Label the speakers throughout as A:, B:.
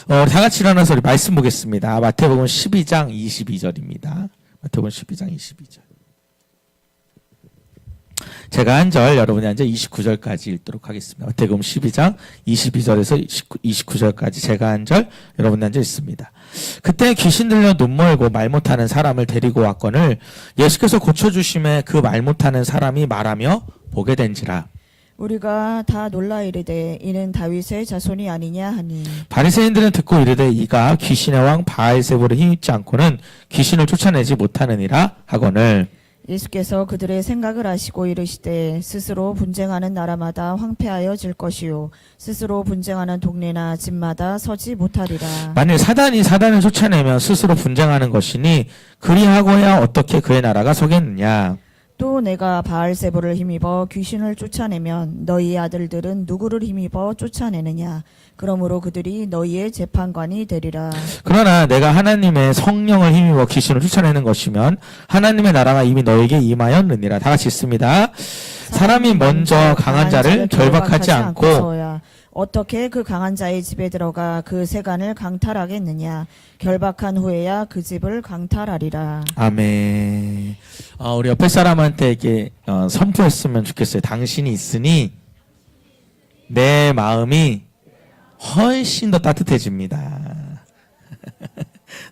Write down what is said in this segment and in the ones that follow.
A: 다 같이 일어나서 우리 말씀 보겠습니다. 마태복음 12장 22절입니다. 마태복음 12장 22절. 제가 한 절, 여러분이 한 절 29절까지 읽도록 하겠습니다. 마태복음 12장 22절에서 29절까지 제가 한 절, 여러분이 한 절 읽습니다. 그때 귀신 들려 눈 멀고 말 못하는 사람을 데리고 왔거늘 예수께서 고쳐주심에 그 말 못하는 사람이 말하며 보게 된지라.
B: 우리가 다 놀라 이르되 이는 다윗의 자손이 아니냐 하니
A: 바리새인들은 듣고 이르되 이가 귀신의 왕 바알세불에 힘입지 않고는 귀신을 쫓아내지 못하느니라 하거늘.
B: 예수께서 그들의 생각을 아시고 이르시되 스스로 분쟁하는 나라마다 황폐하여 질 것이요 스스로 분쟁하는 동네나 집마다 서지 못하리라.
A: 만일 사단이 사단을 쫓아내면 스스로 분쟁하는 것이니 그리하고야 어떻게 그의 나라가 서겠느냐.
B: 또 내가 바알세불을 힘입어 귀신을 쫓아내면 너희의 아들들은 누구를 힘입어 쫓아내느냐. 그러므로 그들이 너희의 재판관이 되리라.
A: 그러나 내가 하나님의 성령을 힘입어 귀신을 쫓아내는 것이면 하나님의 나라가 이미 너에게 임하였느니라. 다 같이 있습니다. 사람이 먼저 강한 자를 결박하지 않고
B: 어떻게 그 강한 자의 집에 들어가 그 세간을 강탈하겠느냐. 결박한 후에야 그 집을 강탈하리라.
A: 아멘. 우리 옆에 사람한테 이렇게 선포했으면 좋겠어요. 당신이 있으니 내 마음이 훨씬 더 따뜻해집니다.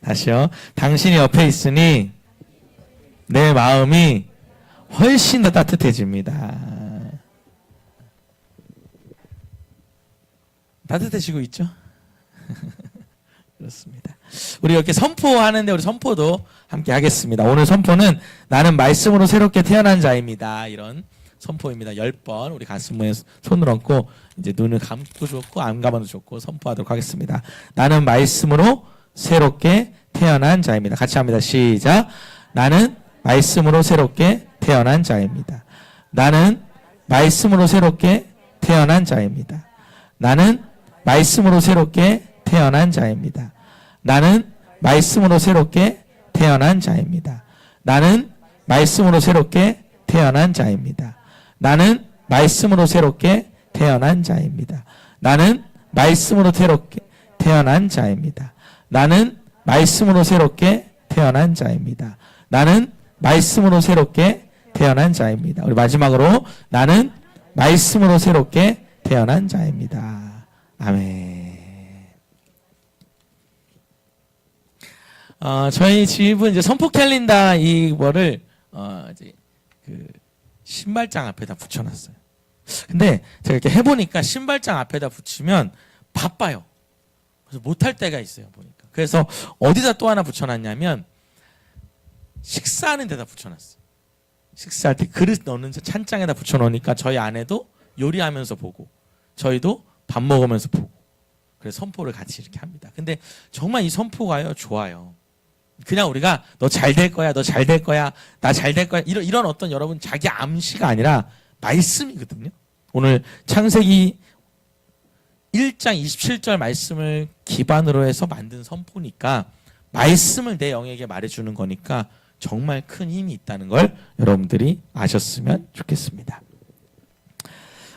A: 다시요. 당신이 옆에 있으니 내 마음이 훨씬 더 따뜻해집니다. 따뜻해지고 있죠? 그렇습니다. 우리 이렇게 선포하는데 우리 선포도 함께 하겠습니다. 오늘 선포는 나는 말씀으로 새롭게 태어난 자입니다. 이런 선포입니다. 10번 우리 가슴에 손을 얹고 이제 눈을 감고 좋고 안 감아도 좋고 선포하도록 하겠습니다. 나는 말씀으로 새롭게 태어난 자입니다. 같이 합니다. 시작. 나는 말씀으로 새롭게 태어난 자입니다. 나는 말씀으로 새롭게 태어난 자입니다. 나는 말씀으로 새롭게 태어난 자입니다. 나는 말씀으로 새롭게 태어난 자입니다. 나는 말씀으로 새롭게 태어난 자입니다. 나는 말씀으로 새롭게 태어난 자입니다. 나는 말씀으로 새롭게 태어난 자입니다. 나는 말씀으로 새롭게 태어난 자입니다. 나는 말씀으로 새롭게 태어난 자입니다. 우리 마지막으로 나는 말씀으로 새롭게 태어난 자입니다. 아멘. 저희 집은 이제 선포 캘린더 이거를 이제 그 신발장 앞에다 붙여놨어요. 근데 제가 이렇게 해보니까 신발장 앞에다 붙이면 바빠요. 그래서 못할 때가 있어요. 보니까. 그래서 어디다 또 하나 붙여놨냐면 식사하는 데다 붙여놨어요. 식사할 때 그릇 넣는 찬장에다 붙여놓으니까 저희 아내도 요리하면서 보고 저희도 밥 먹으면서 보고 그래서 선포를 같이 이렇게 합니다. 근데 정말 이 선포가요 좋아요. 그냥 우리가 너 잘 될 거야, 너 잘 될 거야, 나 잘 될 거야 이런 어떤 여러분 자기 암시가 아니라 말씀이거든요. 오늘 창세기 1장 27절 말씀을 기반으로 해서 만든 선포니까 말씀을 내 영에게 말해주는 거니까 정말 큰 힘이 있다는 걸 여러분들이 아셨으면 좋겠습니다.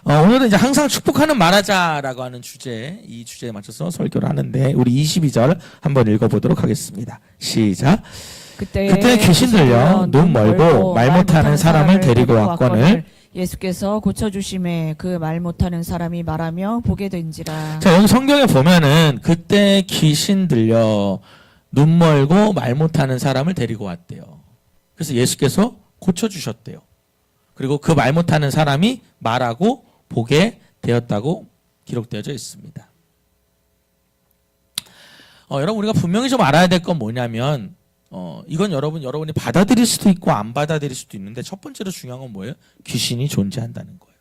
A: 오늘은 이제 항상 축복하는 말하자라고 하는 이 주제에 맞춰서 설교를 하는데 우리 22절 한번 읽어보도록 하겠습니다. 시작. 그때 귀신 들려 눈 멀고 말 못하는 사람을 데리고 왔거늘
B: 예수께서 고쳐주심에 그 말 못하는 사람이 말하며 보게 된지라.
A: 자, 여기 성경에 보면은 그때 귀신 들려 눈 멀고 말 못하는 사람을 데리고 왔대요. 그래서 예수께서 고쳐주셨대요. 그리고 그 말 못하는 사람이 말하고 보게 되었다고 기록되어져 있습니다. 여러분 우리가 분명히 좀 알아야 될 건 뭐냐면 이건 여러분이 받아들일 수도 있고 안 받아들일 수도 있는데 첫 번째로 중요한 건 뭐예요? 귀신이 존재한다는 거예요.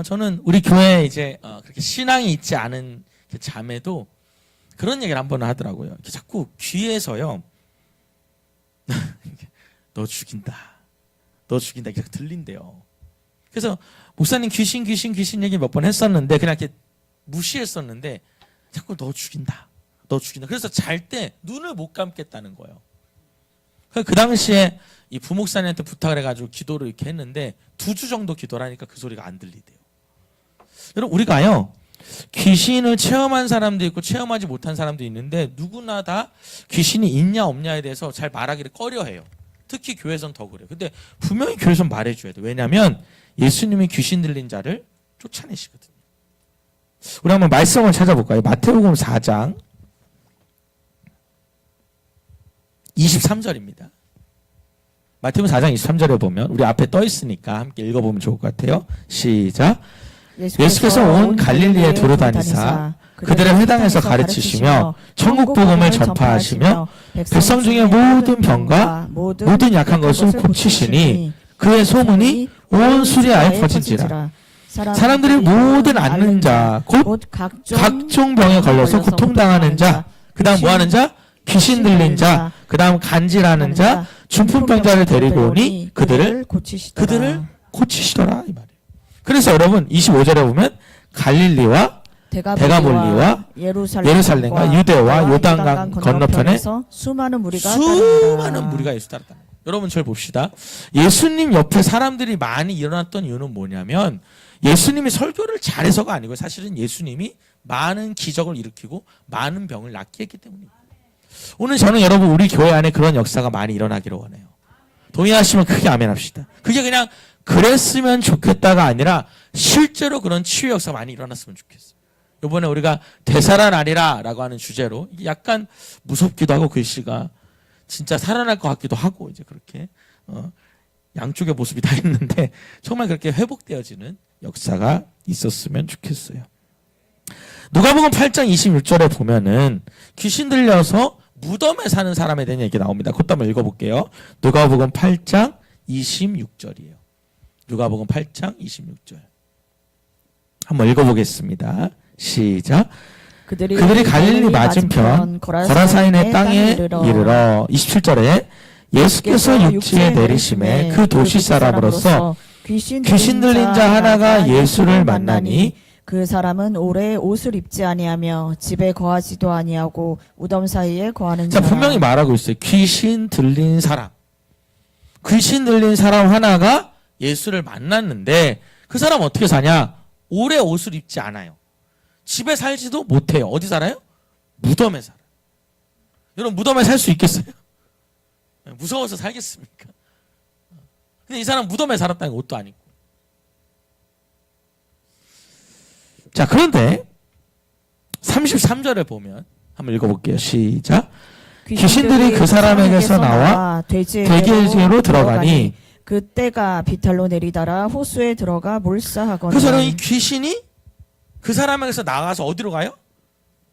A: 저는 우리 교회에 이제 그렇게 신앙이 있지 않은 자매도 그런 얘기를 한 번 하더라고요. 자꾸 귀에서요. 너 죽인다. 너 죽인다. 이렇게 들린대요. 그래서 목사님 귀신 얘기 몇 번 했었는데 그냥 이렇게 무시했었는데 자꾸 너 죽인다. 너 죽인다. 그래서 잘 때 눈을 못 감겠다는 거예요. 그 당시에 이 부목사님한테 부탁을 해가지고 기도를 이렇게 했는데 2주 정도 기도를 하니까 그 소리가 안 들리대요. 여러분 우리가요 귀신을 체험한 사람도 있고 체험하지 못한 사람도 있는데 누구나 다 귀신이 있냐 없냐에 대해서 잘 말하기를 꺼려해요. 특히 교회에선 더 그래요. 근데 분명히 교회에선 말해줘야 돼요. 왜냐하면 예수님이 귀신 들린 자를 쫓아내시거든요. 우리 한번 말씀을 찾아볼까요? 마태복음 4장 23절입니다. 마태복음 4장 23절에 보면 우리 앞에 떠 있으니까 함께 읽어보면 좋을 것 같아요. 시작. 예수께서 온 갈릴리에 두루다니사 그들의 회당에서 가르치시며 천국 복음을 전파하시며 백성 중에 모든 병과 모든 약한 것을 고치시니 그의 소문이 온 수리아에 퍼진지라. 사람들이 모든 앓는 자, 곧 각종 병에 걸려서 고통당하는 자, 그 다음 뭐하는 자? 귀신 들린 자, 그 다음 간질하는 자, 중풍병자를 데리고 오니 그들을 고치시더라 이 말이에요. 그래서 여러분 25절에 보면 갈릴리와 데가몰리와 예루살렘과 유대와 요단강 건너편에 수많은 무리가 예수 따랐다. 여러분 절 봅시다. 예수님 옆에 사람들이 많이 일어났던 이유는 뭐냐면 예수님이 설교를 잘해서가 아니고 사실은 예수님이 많은 기적을 일으키고 많은 병을 낫게 했기 때문입니다. 오늘 저는 여러분 우리 교회 안에 그런 역사가 많이 일어나기를 원해요. 동의하시면 크게 아멘 합시다. 그게 그냥 그랬으면 좋겠다가 아니라 실제로 그런 치유 역사가 많이 일어났으면 좋겠어요. 이번에 우리가 되살아나리라 라고 하는 주제로 약간 무섭기도 하고 글씨가 진짜 살아날 것 같기도 하고 이제 그렇게 양쪽의 모습이 다 있는데 정말 그렇게 회복되어지는 역사가 있었으면 좋겠어요. 누가복음 8장 26절에 보면은 귀신 들려서 무덤에 사는 사람에 대한 얘기 나옵니다. 그것도 한번 읽어볼게요. 누가복음 8장 26절이에요. 누가복음 8장 26절. 한번 읽어보겠습니다. 시작. 그들이 갈릴리 맞은편 거라사인의 땅에 이르러 27절에 예수께서 육지에 내리심에 그 도시 사람으로서 귀신 들린 자 하나가 예수를 만나니
B: 그 사람은 오래 옷을 입지 아니하며 집에 거하지도 아니하고 무덤 사이에 거하는
A: 자,
B: 자라.
A: 분명히 말하고 있어요. 귀신 들린 사람 하나가 예수를 만났는데 그 사람 어떻게 사냐? 오래 옷을 입지 않아요. 집에 살지도 못해요. 어디 살아요? 무덤에 살아요. 여러분 무덤에 살 수 있겠어요? 무서워서 살겠습니까? 근데 이 사람 무덤에 살았다는 옷도 안 입고. 자, 그런데 33절에 보면 한번 읽어볼게요. 시작. 귀신들이 그 사람에게서 나와 돼지에게로 들어가니
B: 그때가 비탈로 내리다라 호수에 들어가 몰사하거나.
A: 그래서 이 귀신이 그 사람에게서 나가서 어디로 가요?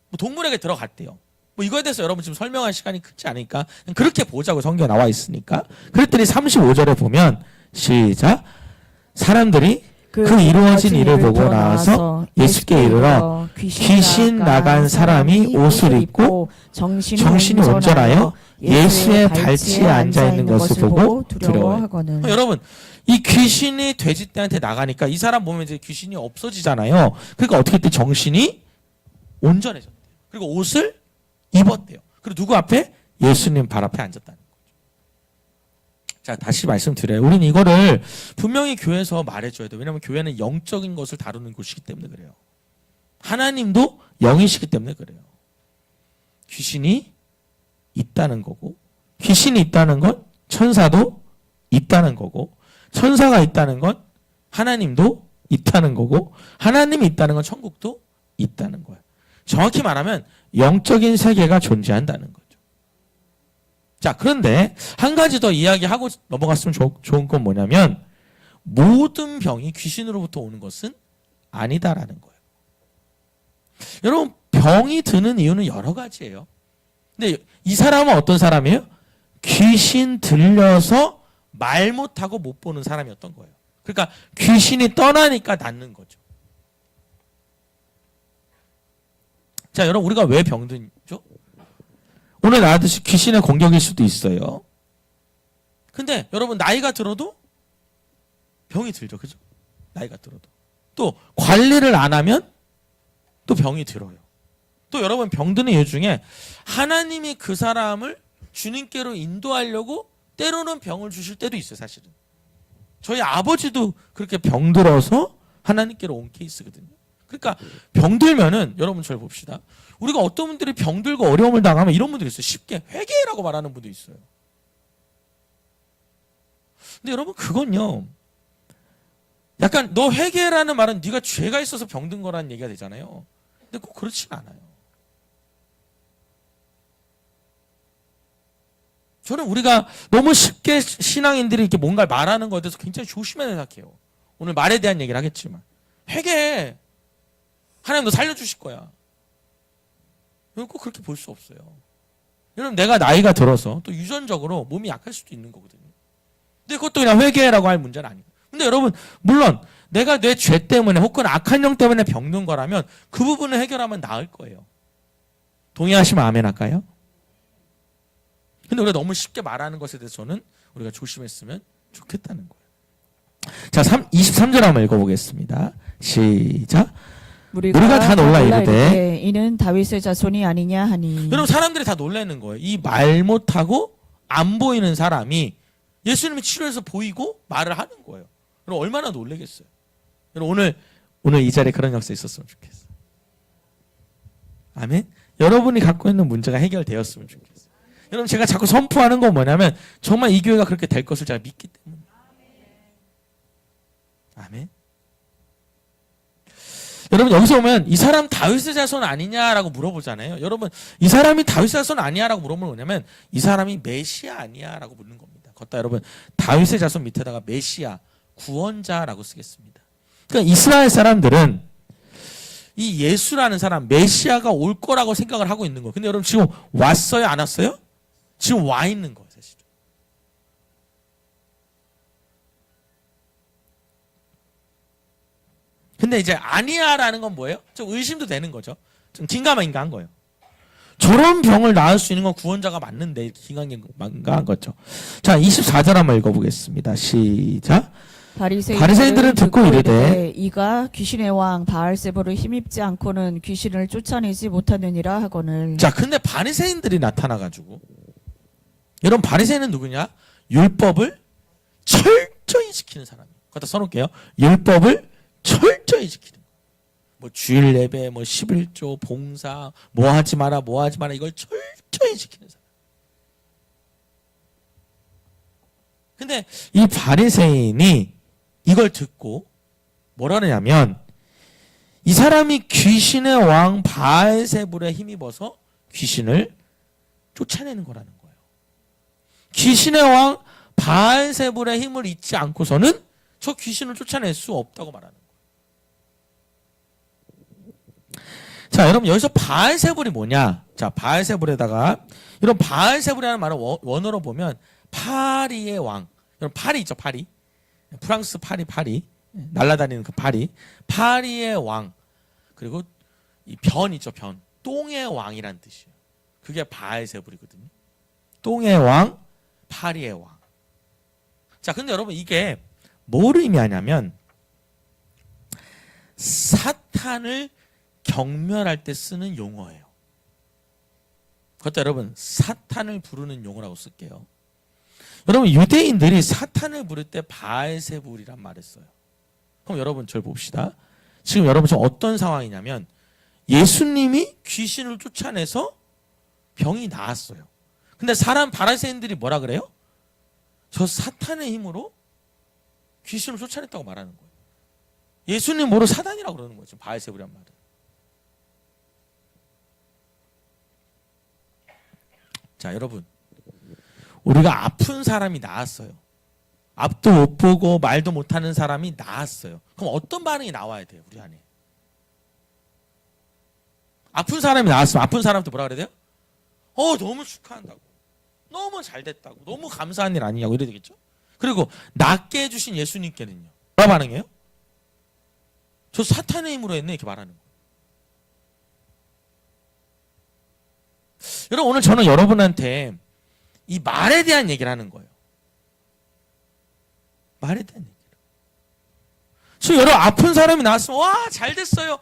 A: 뭐 동물에게 들어갔대요. 뭐 이거에 대해서 여러분 지금 설명할 시간이 크지 않으니까 그렇게 보자고 성경에 나와 있으니까. 그랬더니 35절에 보면 시작. 사람들이 그 이루어진 일을 보고 나와서 예수께 이르러 귀신 나간 사람이 옷을 입고 정신이 온전하여 예수의 발치에 앉아 있는 것을 보고 두려워하거늘. 여러분 이 귀신이 돼지떼한테 나가니까 이 사람 보면 이제 귀신이 없어지잖아요. 그러니까 어떻게 했대? 정신이 온전해졌대요. 그리고 옷을 입었대요. 그리고 누구 앞에? 예수님 발 앞에 앉았다는 거죠. 자, 다시 말씀드려요. 우린 이거를 분명히 교회에서 말해줘야 돼요. 왜냐하면 교회는 영적인 것을 다루는 곳이기 때문에 그래요. 하나님도 영이시기 때문에 그래요. 귀신이 있다는 거고, 귀신이 있다는 건 천사도 있다는 거고, 천사가 있다는 건 하나님도 있다는 거고, 하나님이 있다는 건 천국도 있다는 거예요. 정확히 말하면 영적인 세계가 존재한다는 거죠. 자, 그런데 한 가지 더 이야기하고 넘어갔으면 좋은 건 뭐냐면 모든 병이 귀신으로부터 오는 것은 아니다라는 거예요. 여러분, 병이 드는 이유는 여러 가지예요. 근데 이 사람은 어떤 사람이에요? 귀신 들려서 말 못하고 못 보는 사람이었던 거예요. 그러니까 귀신이 떠나니까 낫는 거죠. 자, 여러분, 우리가 왜 병들죠? 오늘 나왔듯이 귀신의 공격일 수도 있어요. 근데 여러분, 나이가 들어도 병이 들죠. 그죠? 나이가 들어도. 또 관리를 안 하면 또 병이 들어요. 또 여러분, 병드는 이유 중에 하나님이 그 사람을 주님께로 인도하려고 때로는 병을 주실 때도 있어요. 사실은 저희 아버지도 그렇게 병들어서 하나님께로 온 케이스거든요. 그러니까 병들면은 여러분 저를 봅시다. 우리가 어떤 분들이 병들고 어려움을 당하면 이런 분들이 있어요. 쉽게 회개라고 말하는 분도 있어요. 근데 여러분 그건요. 약간 너 회개라는 말은 네가 죄가 있어서 병든 거라는 얘기가 되잖아요. 근데 꼭 그렇진 않아요. 저는 우리가 너무 쉽게 신앙인들이 이렇게 뭔가를 말하는 것에 대해서 굉장히 조심해야 생각해요. 오늘 말에 대한 얘기를 하겠지만 회개해. 하나님 너 살려주실 거야. 여러분 꼭 그렇게 볼 수 없어요. 여러분 내가 나이가 들어서 또 유전적으로 몸이 약할 수도 있는 거거든요. 근데 그것도 그냥 회개라고 할 문제는 아니고. 근데 여러분 물론 내가 내 죄 때문에 혹은 악한 영 때문에 병든 거라면 그 부분을 해결하면 나을 거예요. 동의하시면 아멘 할까요? 근데 우리가 너무 쉽게 말하는 것에 대해서는 우리가 조심했으면 좋겠다는 거예요. 자, 23절 한번 읽어보겠습니다. 시작. 우리가 다 놀라 이르되
B: 이는 다윗의 자손이 아니냐 하니.
A: 여러분 사람들이 다 놀라는 거예요. 이 말 못하고 안 보이는 사람이 예수님이 치료해서 보이고 말을 하는 거예요. 여러분 얼마나 놀라겠어요. 여러분 오늘 이 자리에 그런 역사 있었으면 좋겠어요. 아멘. 여러분이 갖고 있는 문제가 해결되었으면 좋겠어요. 여러분 제가 자꾸 선포하는 건 뭐냐면 정말 이 교회가 그렇게 될 것을 제가 믿기 때문에. 아멘. 여러분 여기서 보면 이 사람 다윗의 자손 아니냐라고 물어보잖아요. 여러분 이 사람이 다윗의 자손 아니냐라고 물어보면 뭐냐면 이 사람이 메시아 아니야라고 묻는 겁니다. 걷다 여러분 다윗의 자손 밑에다가 메시아 구원자라고 쓰겠습니다. 그러니까 이스라엘 사람들은 이 예수라는 사람 메시아가 올 거라고 생각을 하고 있는 거예요. 근데 여러분 지금 왔어요 안 왔어요? 지금 와 있는 거예요 사실은. 근데 이제 아니야라는 건 뭐예요? 좀 의심도 되는 거죠. 좀 긴가민가한 거예요. 저런 병을 나을 수 있는 건 구원자가 맞는데 긴가민가한 거죠. 자 24절 한번 읽어보겠습니다. 시작. 바리새인들은 듣고 이르되
B: 이가 귀신의 왕 바알세불을 힘입지 않고는 귀신을 쫓아내지 못하느니라 하거늘.
A: 자 근데 바리새인들이 나타나가지고 여러분 바리새인은 누구냐? 율법을 철저히 지키는 사람이에요. 갖다 써놓을게요. 율법을 철저히 지키는 거예요. 뭐 주일 예배, 뭐 11조, 봉사, 뭐 하지 마라 이걸 철저히 지키는 사람. 근데 이 바리새인이 이걸 듣고 뭐라 그러냐면 이 사람이 귀신의 왕 바알세불에 힘입어서 귀신을 쫓아내는 거라는 거예요. 귀신의 왕 바알세불의 힘을 잊지 않고서는 저 귀신을 쫓아낼 수 없다고 말하는 거예요. 자, 여러분 여기서 바알세불이 뭐냐? 자, 바알세불에다가 이런 바알세불이라는 말을 원어로 보면 파리의 왕. 여러분 파리 있죠, 파리. 프랑스 파리 날아다니는 그 파리의 왕. 그리고 이 변 있죠, 변. 똥의 왕이란 뜻이에요. 그게 바알세불이거든요. 똥의 왕, 파리의 왕. 자, 근데 여러분 이게 뭘 의미하냐면 사탄을 경멸할 때 쓰는 용어예요. 그것도 여러분 사탄을 부르는 용어라고 쓸게요. 여러분 유대인들이 사탄을 부를 때 바알세불이란 말을 써요. 그럼 여러분 저를 봅시다. 지금 여러분 지금 어떤 상황이냐면 예수님이 귀신을 쫓아내서 병이 나았어요. 근데 바리새인들이 뭐라 그래요? 저 사탄의 힘으로 귀신을 쫓아냈다고 말하는 거예요. 예수님 뭐로 사단이라고 그러는 거죠. 바알세불이란 말은. 자, 여러분. 우리가 아픈 사람이 나았어요. 앞도 못 보고 말도 못하는 사람이 나았어요. 그럼 어떤 반응이 나와야 돼요, 우리 안에? 아픈 사람이 나왔으면 아픈 사람한테 뭐라 그래야 돼요? 너무 축하한다고. 너무 잘 됐다고. 너무 감사한 일 아니냐고 이래야 되겠죠? 그리고 낫게 해주신 예수님께는요. 뭐라 반응해요? 저 사탄의 힘으로 했네 이렇게 말하는 거예요. 여러분 오늘 저는 여러분한테 이 말에 대한 얘기를 하는 거예요. 말에 대한 얘기를. 지금 여러분 아픈 사람이 나왔으면 와 잘 됐어요.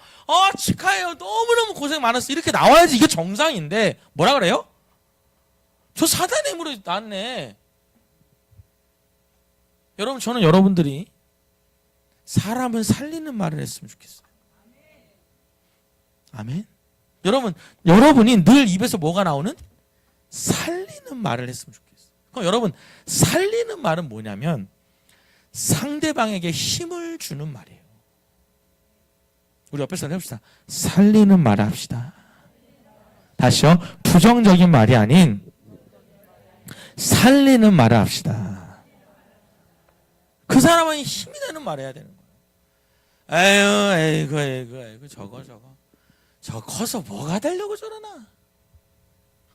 A: 축하해요. 너무너무 고생 많았어. 이렇게 나와야지 이게 정상인데 뭐라 그래요? 저 사단의 힘으로 나왔네. 여러분 저는 여러분들이 사람을 살리는 말을 했으면 좋겠어요. 아멘. 여러분이 늘 입에서 뭐가 나오는? 살리는 말을 했으면 좋겠어요. 그럼 여러분, 살리는 말은 뭐냐면 상대방에게 힘을 주는 말이에요. 우리 옆에 사람 해봅시다. 살리는 말을 합시다. 다시요. 부정적인 말이 아닌 살리는 말을 합시다. 그 사람은 힘이 되는 말을 해야 되는 거예요. 에이구, 저거 커서 뭐가 되려고 저러나.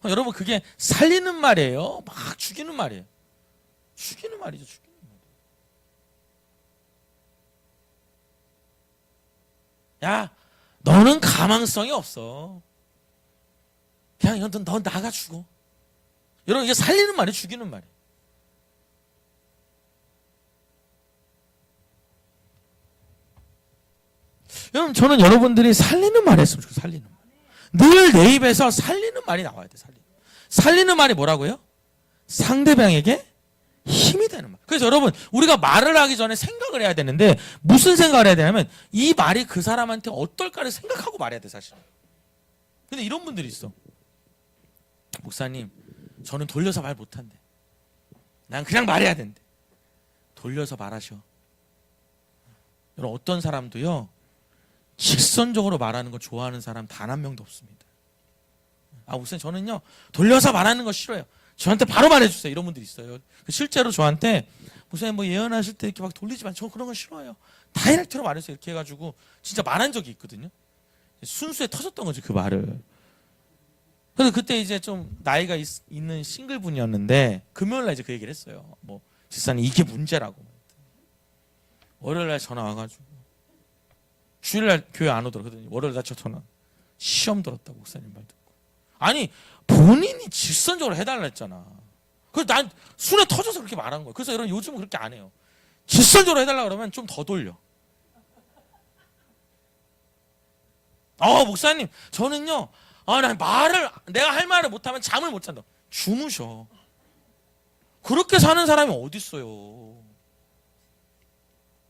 A: 여러분, 그게 살리는 말이에요? 막 죽이는 말이에요? 죽이는 말이죠, 죽이는 말. 야, 너는 가망성이 없어. 그냥 너 나가 죽어. 여러분, 이게 살리는 말이 죽이는 말이에요. 여러분, 저는 여러분들이 살리는 말 했으면 좋겠어요. 살리는 말. 늘 내 입에서 살리는 말이 나와야 돼. 살리는 말이 뭐라고요? 상대방에게 힘이 되는 말. 그래서 여러분, 우리가 말을 하기 전에 생각을 해야 되는데 무슨 생각을 해야 되냐면 이 말이 그 사람한테 어떨까를 생각하고 말해야 돼, 사실. 근데 이런 분들이 있어. 목사님, 저는 돌려서 말 못한대. 난 그냥 말해야 된대. 돌려서 말하셔. 여러분, 어떤 사람도요, 직선적으로 말하는 거 좋아하는 사람 단 한 명도 없습니다. 목사님, 저는요 돌려서 말하는 거 싫어요. 저한테 바로 말해주세요. 이런 분들이 있어요. 실제로 저한테 목사님 뭐 예언하실 때 이렇게 막 돌리지만 저 그런 거 싫어요. 다이렉트로 말해서 이렇게 해가지고 진짜 말한 적이 있거든요. 순수에 터졌던 거지, 그 말을. 그래서 그때 이제 좀 나이가 있는 싱글 분이었는데 금요일날 이제 그 얘기를 했어요. 뭐 집사님 이게 문제라고. 월요일날 전화 와가지고 주일날 교회 안 오더라고요. 월요일날 전화. 시험 들었다고 목사님 말 듣고. 아니, 본인이 직선적으로 해달라 했잖아. 그래서 난 순에 터져서 그렇게 말한 거예요. 그래서 여러분, 요즘은 그렇게 안 해요. 직선적으로 해달라 그러면 좀 더 돌려. 목사님, 저는요, 내가 할 말을 못하면 잠을 못 잔다. 주무셔. 그렇게 사는 사람이 어디 있어요?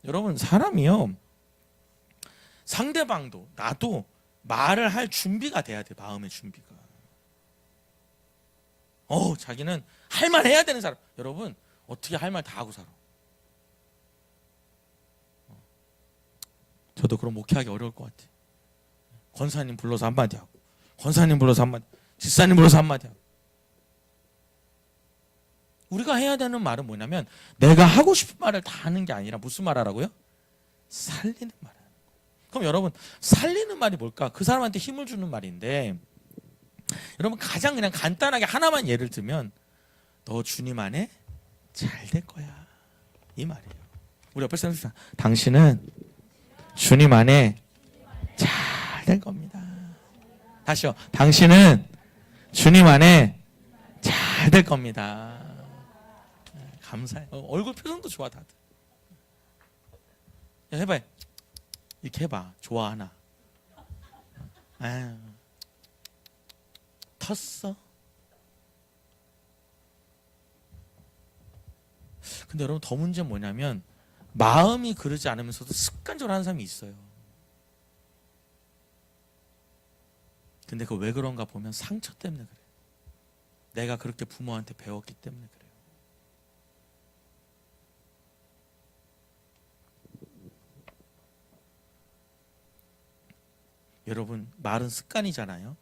A: 여러분, 사람이요, 상대방도 나도 말을 할 준비가 돼야 돼. 마음의 준비가. 자기는 할 말 해야 되는 사람. 여러분, 어떻게 할 말 다 하고 살아? 저도 그럼 목회하기 어려울 것 같아. 권사님 불러서 한마디 하고, 권사님 불러서 한마디, 집사님 불러서 한마디 하고. 우리가 해야 되는 말은 뭐냐면 내가 하고 싶은 말을 다 하는 게 아니라 무슨 말 하라고요? 살리는 말. 그럼 여러분, 살리는 말이 뭘까? 그 사람한테 힘을 주는 말인데, 여러분, 가장 그냥 간단하게 하나만 예를 들면 너 주님 안에 잘 될 거야, 이 말이에요. 우리 옆에 사람 당신은 주님 안에 잘 될 겁니다. 다시요. 당신은 주님 안에 잘 될 겁니다. 감사해. 얼굴 표정도 좋아, 다들. 야, 해봐요. 이렇게 해봐. 좋아하나? 텄어? 근데 여러분, 더 문제는 뭐냐면 마음이 그러지 않으면서도 습관적으로 하는 사람이 있어요. 근데 그거 왜 그런가 보면 상처 때문에 그래요. 내가 그렇게 부모한테 배웠기 때문에 그래요. 여러분, 말은 습관이잖아요.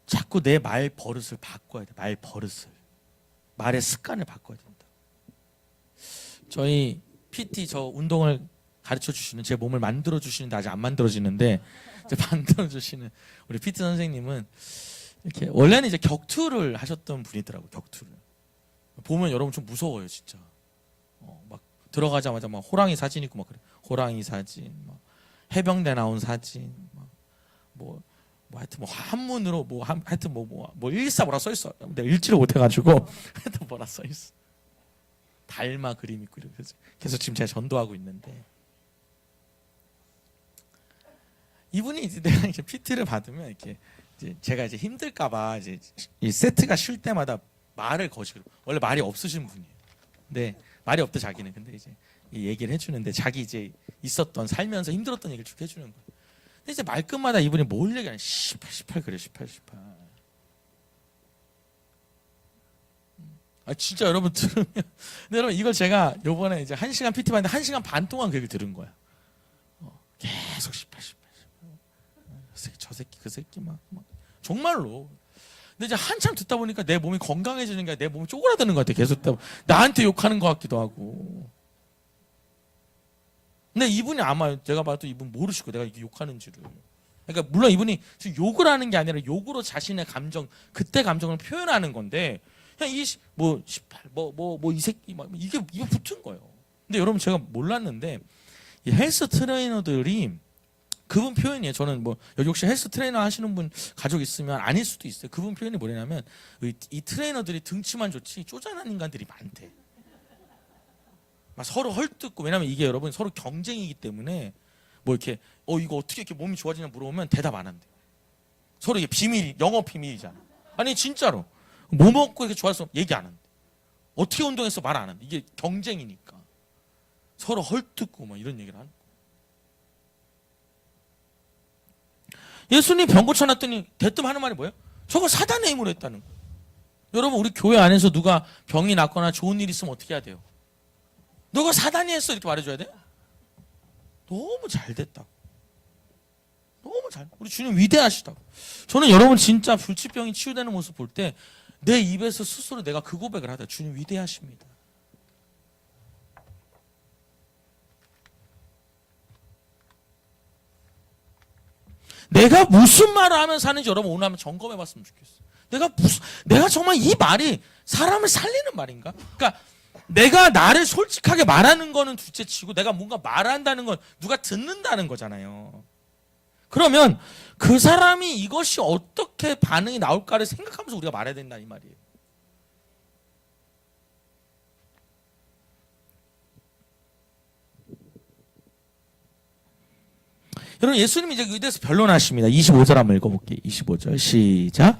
A: 자꾸 내 말 버릇을 바꿔야 돼. 말 버릇을. 말의 습관을 바꿔야 된다. 저희 PT 저 운동을 가르쳐 주시는, 제 몸을 만들어 주시는데 아직 안 만들어지는데 이제 만들어 주시는 우리 PT 선생님은 이렇게 원래는 이제 격투를 하셨던 분이더라고요. 격투를. 보면 여러분 좀 무서워요, 진짜. 막 들어가자마자 막 호랑이 사진 있고 막 그래. 호랑이 사진, 막 해병대 나온 사진, 뭐 하여튼 뭐 한문으로 하여튼 뭐 114 뭐라 써 있어. 내가 읽지를 못해 가지고 하여튼 뭐라 써 있어. 달마 그림 있고 이렇게 계속 지금 제가 전도하고 있는데, 이분이 이제 내가 이제 PT를 받으면 이렇게 이제 제가 이제 힘들까봐 이제 이 세트가 쉴 때마다 말을 거시고, 원래 말이 없으신 분이에요. 근데 말이 없대 자기는. 근데 이제 얘기를 해주는데 자기 이제 있었던 살면서 힘들었던 얘기를 쭉 해주는 거예요. 근데 이제 말끝마다 이분이 뭘 얘기하냐? 18 그래 18. 아 진짜 여러분 들으면 근데 여러분 이걸 제가 요번에 이제 1시간 PT 봤는데 1시간 반 동안 그 얘기를 들은 거야. 계속 18. 저 새끼 그 새끼 막 정말로. 근데 이제 한참 듣다 보니까 내 몸이 건강해지는 게 내 몸이 쪼그라드는 것 같아. 계속 듣다 나한테 욕하는 것 같기도 하고. 근데 이분이 아마 제가 봐도 이분 모르시고 내가 이렇게 욕하는지를. 그러니까 물론 이분이 지금 욕을 하는 게 아니라 욕으로 자신의 감정, 그때 감정을 표현하는 건데 그냥 뭐 18, 이 새끼 막 이게 붙은 거예요. 근데 여러분 제가 몰랐는데 이 헬스 트레이너들이 그분 표현이에요. 저는 뭐 여기 혹시 헬스 트레이너 하시는 분 가족 있으면 아닐 수도 있어요. 그분 표현이 뭐냐면 이 트레이너들이 등치만 좋지 쪼잔한 인간들이 많대. 막 서로 헐뜯고 왜냐면 이게 여러분 서로 경쟁이기 때문에 뭐 이렇게 이거 어떻게 이렇게 몸이 좋아지냐 물어보면 대답 안 한대요. 서로 이게 비밀, 영업 비밀이잖아. 아니 진짜로 뭐 먹고 이렇게 좋아서 얘기 안 한대. 어떻게 운동해서 말 안 한대. 이게 경쟁이니까 서로 헐뜯고 막 이런 얘기를 하는. 예수님 병 고쳐놨더니 대뜸 하는 말이 뭐예요? 저거 사단의 힘으로 했다는 거예요. 여러분 우리 교회 안에서 누가 병이 났거나 좋은 일 있으면 어떻게 해야 돼요? 너가 사단이 했어 이렇게 말해줘야 돼? 너무 잘 됐다고. 너무 잘. 우리 주님 위대하시다고. 저는 여러분 진짜 불치병이 치유되는 모습 볼 때 내 입에서 스스로 내가 그 고백을 하다. 주님 위대하십니다. 내가 무슨 말을 하면 사는지 여러분 오늘 한번 점검해 봤으면 좋겠어요. 내가 정말 이 말이 사람을 살리는 말인가? 그러니까 내가 나를 솔직하게 말하는 거는 둘째치고 내가 뭔가 말한다는 건 누가 듣는다는 거잖아요. 그러면 그 사람이 이것이 어떻게 반응이 나올까를 생각하면서 우리가 말해야 된다 이 말이에요. 여러분 예수님이 이제 의대에서 변론하십니다. 25절 한번 읽어볼게요. 25절 시작.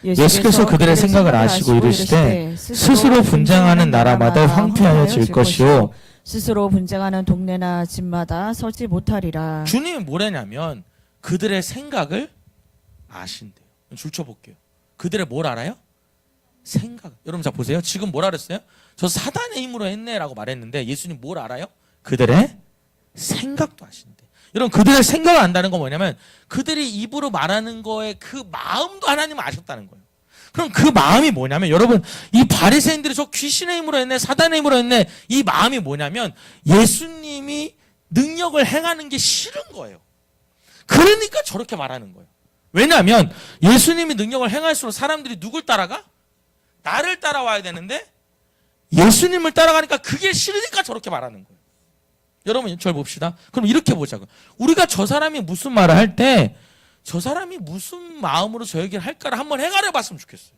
A: 예수께서 그들의 생각을 아시고 이르시되 스스로 분쟁하는 나라마다 황폐하여 질 것이요
B: 스스로 분쟁하는 동네나 집마다 서지 못하리라.
A: 주님이 뭐라냐면 그들의 생각을 아신대요. 줄쳐볼게요. 그들의 뭘 알아요? 생각. 여러분 자 보세요. 지금 뭐라 그랬어요? 저 사단의 힘으로 했네라고 말했는데 예수님 뭘 알아요? 그들의 생각도 아신대. 여러분 그들의 생각을 안다는 건 뭐냐면 그들이 입으로 말하는 거에 그 마음도 하나님은 아셨다는 거예요. 그럼 그 마음이 뭐냐면 여러분 이 바리새인들이 저 귀신의 힘으로 했네 사단의 힘으로 했네 이 마음이 뭐냐면 예수님이 능력을 행하는 게 싫은 거예요. 그러니까 저렇게 말하는 거예요. 왜냐하면 예수님이 능력을 행할수록 사람들이 누굴 따라가? 나를 따라와야 되는데 예수님을 따라가니까 그게 싫으니까 저렇게 말하는 거예요. 여러분 절 봅시다. 그럼 이렇게 보자고. 우리가 저 사람이 무슨 말을 할 때 저 사람이 무슨 마음으로 저 얘기를 할까를 한번 해가려 봤으면 좋겠어요.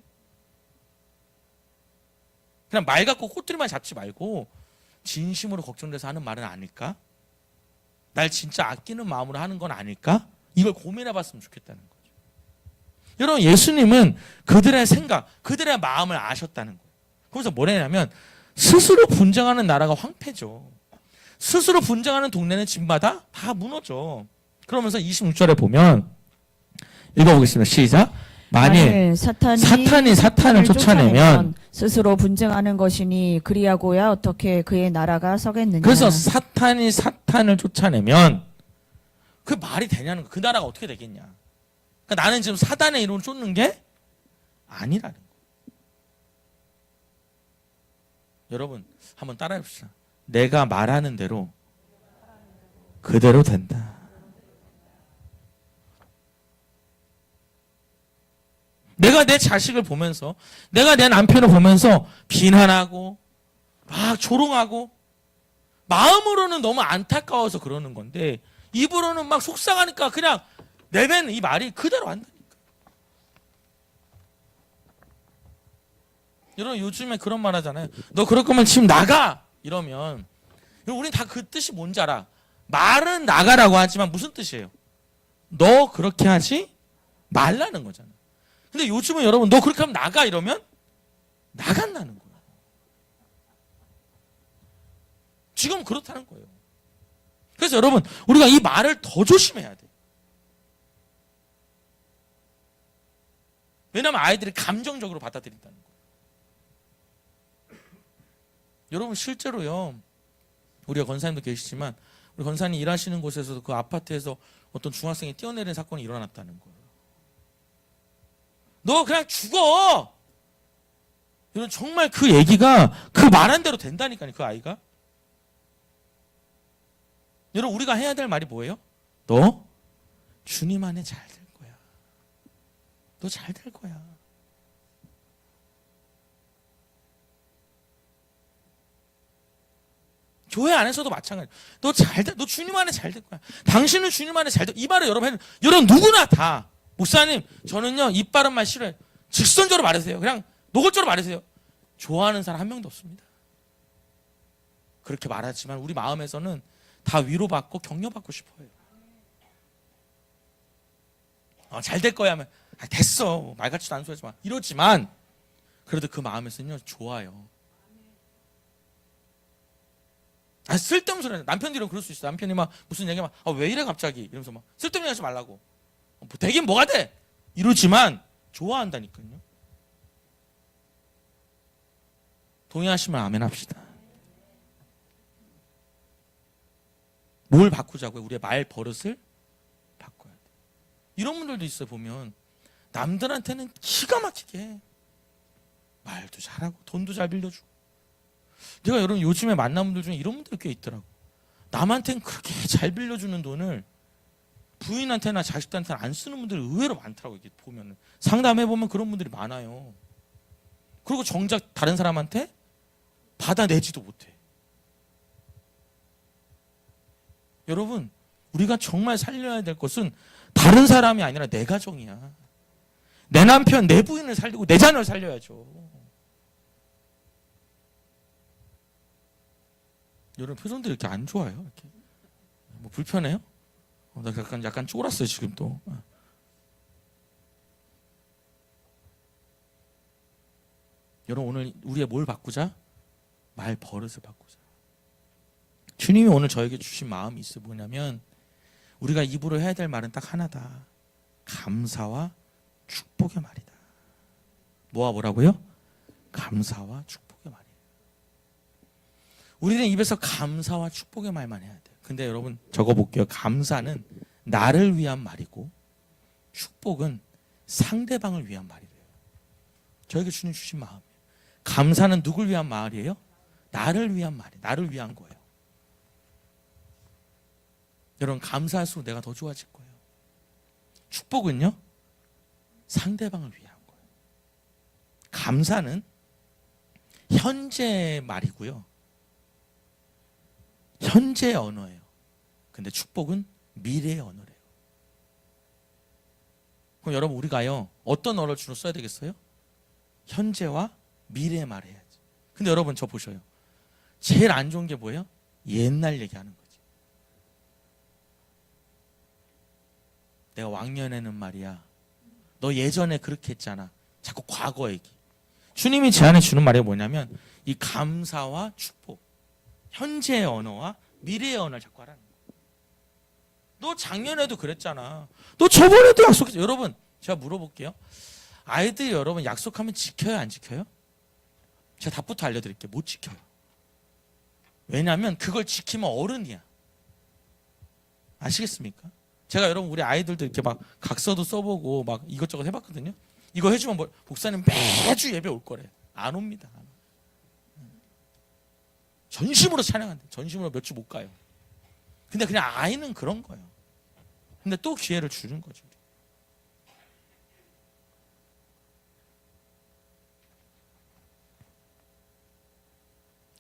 A: 그냥 말 갖고 꼬투리만 잡지 말고 진심으로 걱정돼서 하는 말은 아닐까? 날 진짜 아끼는 마음으로 하는 건 아닐까? 이걸 고민해 봤으면 좋겠다는 거죠. 여러분 예수님은 그들의 생각, 그들의 마음을 아셨다는 거예요. 그래서 뭐냐면 스스로 분쟁하는 나라가 황폐죠. 스스로 분쟁하는 동네는 집마다 다 무너져. 그러면서 26절에 보면 읽어보겠습니다. 시작. 만일 사탄이 사탄을 쫓아내면
B: 스스로 분쟁하는 것이니 그리하고야 어떻게 그의 나라가 서겠느냐.
A: 그래서 사탄이 사탄을 쫓아내면 그 말이 되냐는 거. 그 나라가 어떻게 되겠냐. 그러니까 나는 지금 사단의 이름을 쫓는 게 아니라는 거. 여러분 한번 따라해 봅시다. 내가 말하는 대로 그대로 된다. 내가 내 자식을 보면서 내가 내 남편을 보면서 비난하고 막 조롱하고 마음으로는 너무 안타까워서 그러는 건데 입으로는 막 속상하니까 그냥 내뱉는 이 말이 그대로 한다니까. 여러분 요즘에 그런 말 하잖아요. 너 그럴 거면 지금 나가! 이러면 우린 다 그 뜻이 뭔지 알아. 말은 나가라고 하지만 무슨 뜻이에요? 너 그렇게 하지 말라는 거잖아. 근데 요즘은 여러분 너 그렇게 하면 나가 이러면 나간다는 거예요. 지금 그렇다는 거예요. 그래서 여러분, 우리가 이 말을 더 조심해야 돼. 왜냐하면 아이들이 감정적으로 받아들인다는 거예요. 여러분, 실제로요, 우리가 권사님도 계시지만 우리 권사님 일하시는 곳에서도 그 아파트에서 어떤 중학생이 뛰어내리는 사건이 일어났다는 거예요. 너 그냥 죽어! 여러분, 정말 그 얘기가 그 말한 대로 된다니까요, 그 아이가. 여러분, 우리가 해야 될 말이 뭐예요? 너 주님 안에 잘 될 거야. 너 잘 될 거야. 교회 안에서도 마찬가지. 너 주님 안에 잘 될 거야. 당신은 주님 안에 잘 될. 이 말을 여러분 누구나 다. 목사님, 저는요 입 바른 말 싫어요. 직선적으로 말하세요. 그냥 노골적으로 말하세요. 좋아하는 사람 한 명도 없습니다. 그렇게 말하지만 우리 마음에서는 다 위로받고 격려받고 싶어요. 잘 될 거야 하면 됐어. 말 같지도 않은 소리 하지 마. 이러지만 그래도 그 마음에서는요 좋아요. 쓸데없는 소리. 남편들은 그럴 수 있어. 남편이 막 무슨 얘기 막 왜 이래 갑자기 이러면서 막 쓸데없는 얘기 하지 말라고. 되긴 뭐가 돼? 이러지만 좋아한다니까요. 동의하시면 아멘 합시다. 뭘 바꾸자고요? 우리의 말 버릇을 바꿔야 돼. 이런 분들도 있어요. 보면 남들한테는 기가 막히게 말도 잘하고 돈도 잘 빌려주고. 내가 여러분 요즘에 만난 분들 중에 이런 분들 꽤 있더라고. 남한테는 그렇게 잘 빌려주는 돈을 부인한테나 자식들한테는 안 쓰는 분들이 의외로 많더라고. 이게 보면은 상담해 보면 그런 분들이 많아요. 그리고 정작 다른 사람한테 받아내지도 못해. 여러분, 우리가 정말 살려야 될 것은 다른 사람이 아니라 내 가정이야. 내 남편, 내 부인을 살리고 내 자녀를 살려야죠. 여러분 표정들이 이렇게 안 좋아요. 이렇게. 뭐 불편해요? 나 약간 쫄았어요 지금 또. 여러분 오늘 우리의 뭘 바꾸자? 말 버릇을 바꾸자. 주님이 오늘 저에게 주신 마음이 있어. 뭐냐면 우리가 입으로 해야 될 말은 딱 하나다. 감사와 축복의 말이다. 뭐라고요? 감사와 축복의 말이에요. 우리는 입에서 감사와 축복의 말만 해야 돼요. 근데 여러분 적어볼게요. 감사는 나를 위한 말이고 축복은 상대방을 위한 말이래요. 저에게 주님 주신 마음이에요. 감사는 누굴 위한 말이에요? 나를 위한 말이에요. 나를 위한 거예요. 여러분 감사할수록 내가 더 좋아질 거예요. 축복은요? 상대방을 위한 거예요. 감사는 현재 말이고요. 현재의 언어예요. 근데 축복은 미래의 언어래요. 그럼 여러분 우리가요 어떤 언어를 주로 써야 되겠어요? 현재와 미래의 말을 해야지. 근데 여러분 저 보셔요. 제일 안 좋은 게 뭐예요? 옛날 얘기하는 거지. 내가 왕년에는 말이야. 너 예전에 그렇게 했잖아. 자꾸 과거 얘기. 주님이 제안해 주는 말이 뭐냐면 이 감사와 축복. 현재의 언어와 미래의 언어를 자꾸 하라는 거야. 너 작년에도 그랬잖아. 너 저번에도 약속했어. 여러분 제가 물어볼게요. 아이들이 여러분 약속하면 지켜요 안 지켜요? 제가 답부터 알려드릴게요. 못 지켜요. 왜냐하면 그걸 지키면 어른이야. 아시겠습니까? 제가 여러분 우리 아이들도 이렇게 막 각서도 써보고 막 이것저것 해봤거든요. 이거 해주면 뭐 목사님 매주 예배 올 거래. 안 옵니다. 전심으로 찬양한대. 전심으로 몇 주 못 가요. 근데 그냥 아이는 그런 거예요. 근데 또 기회를 주는 거죠.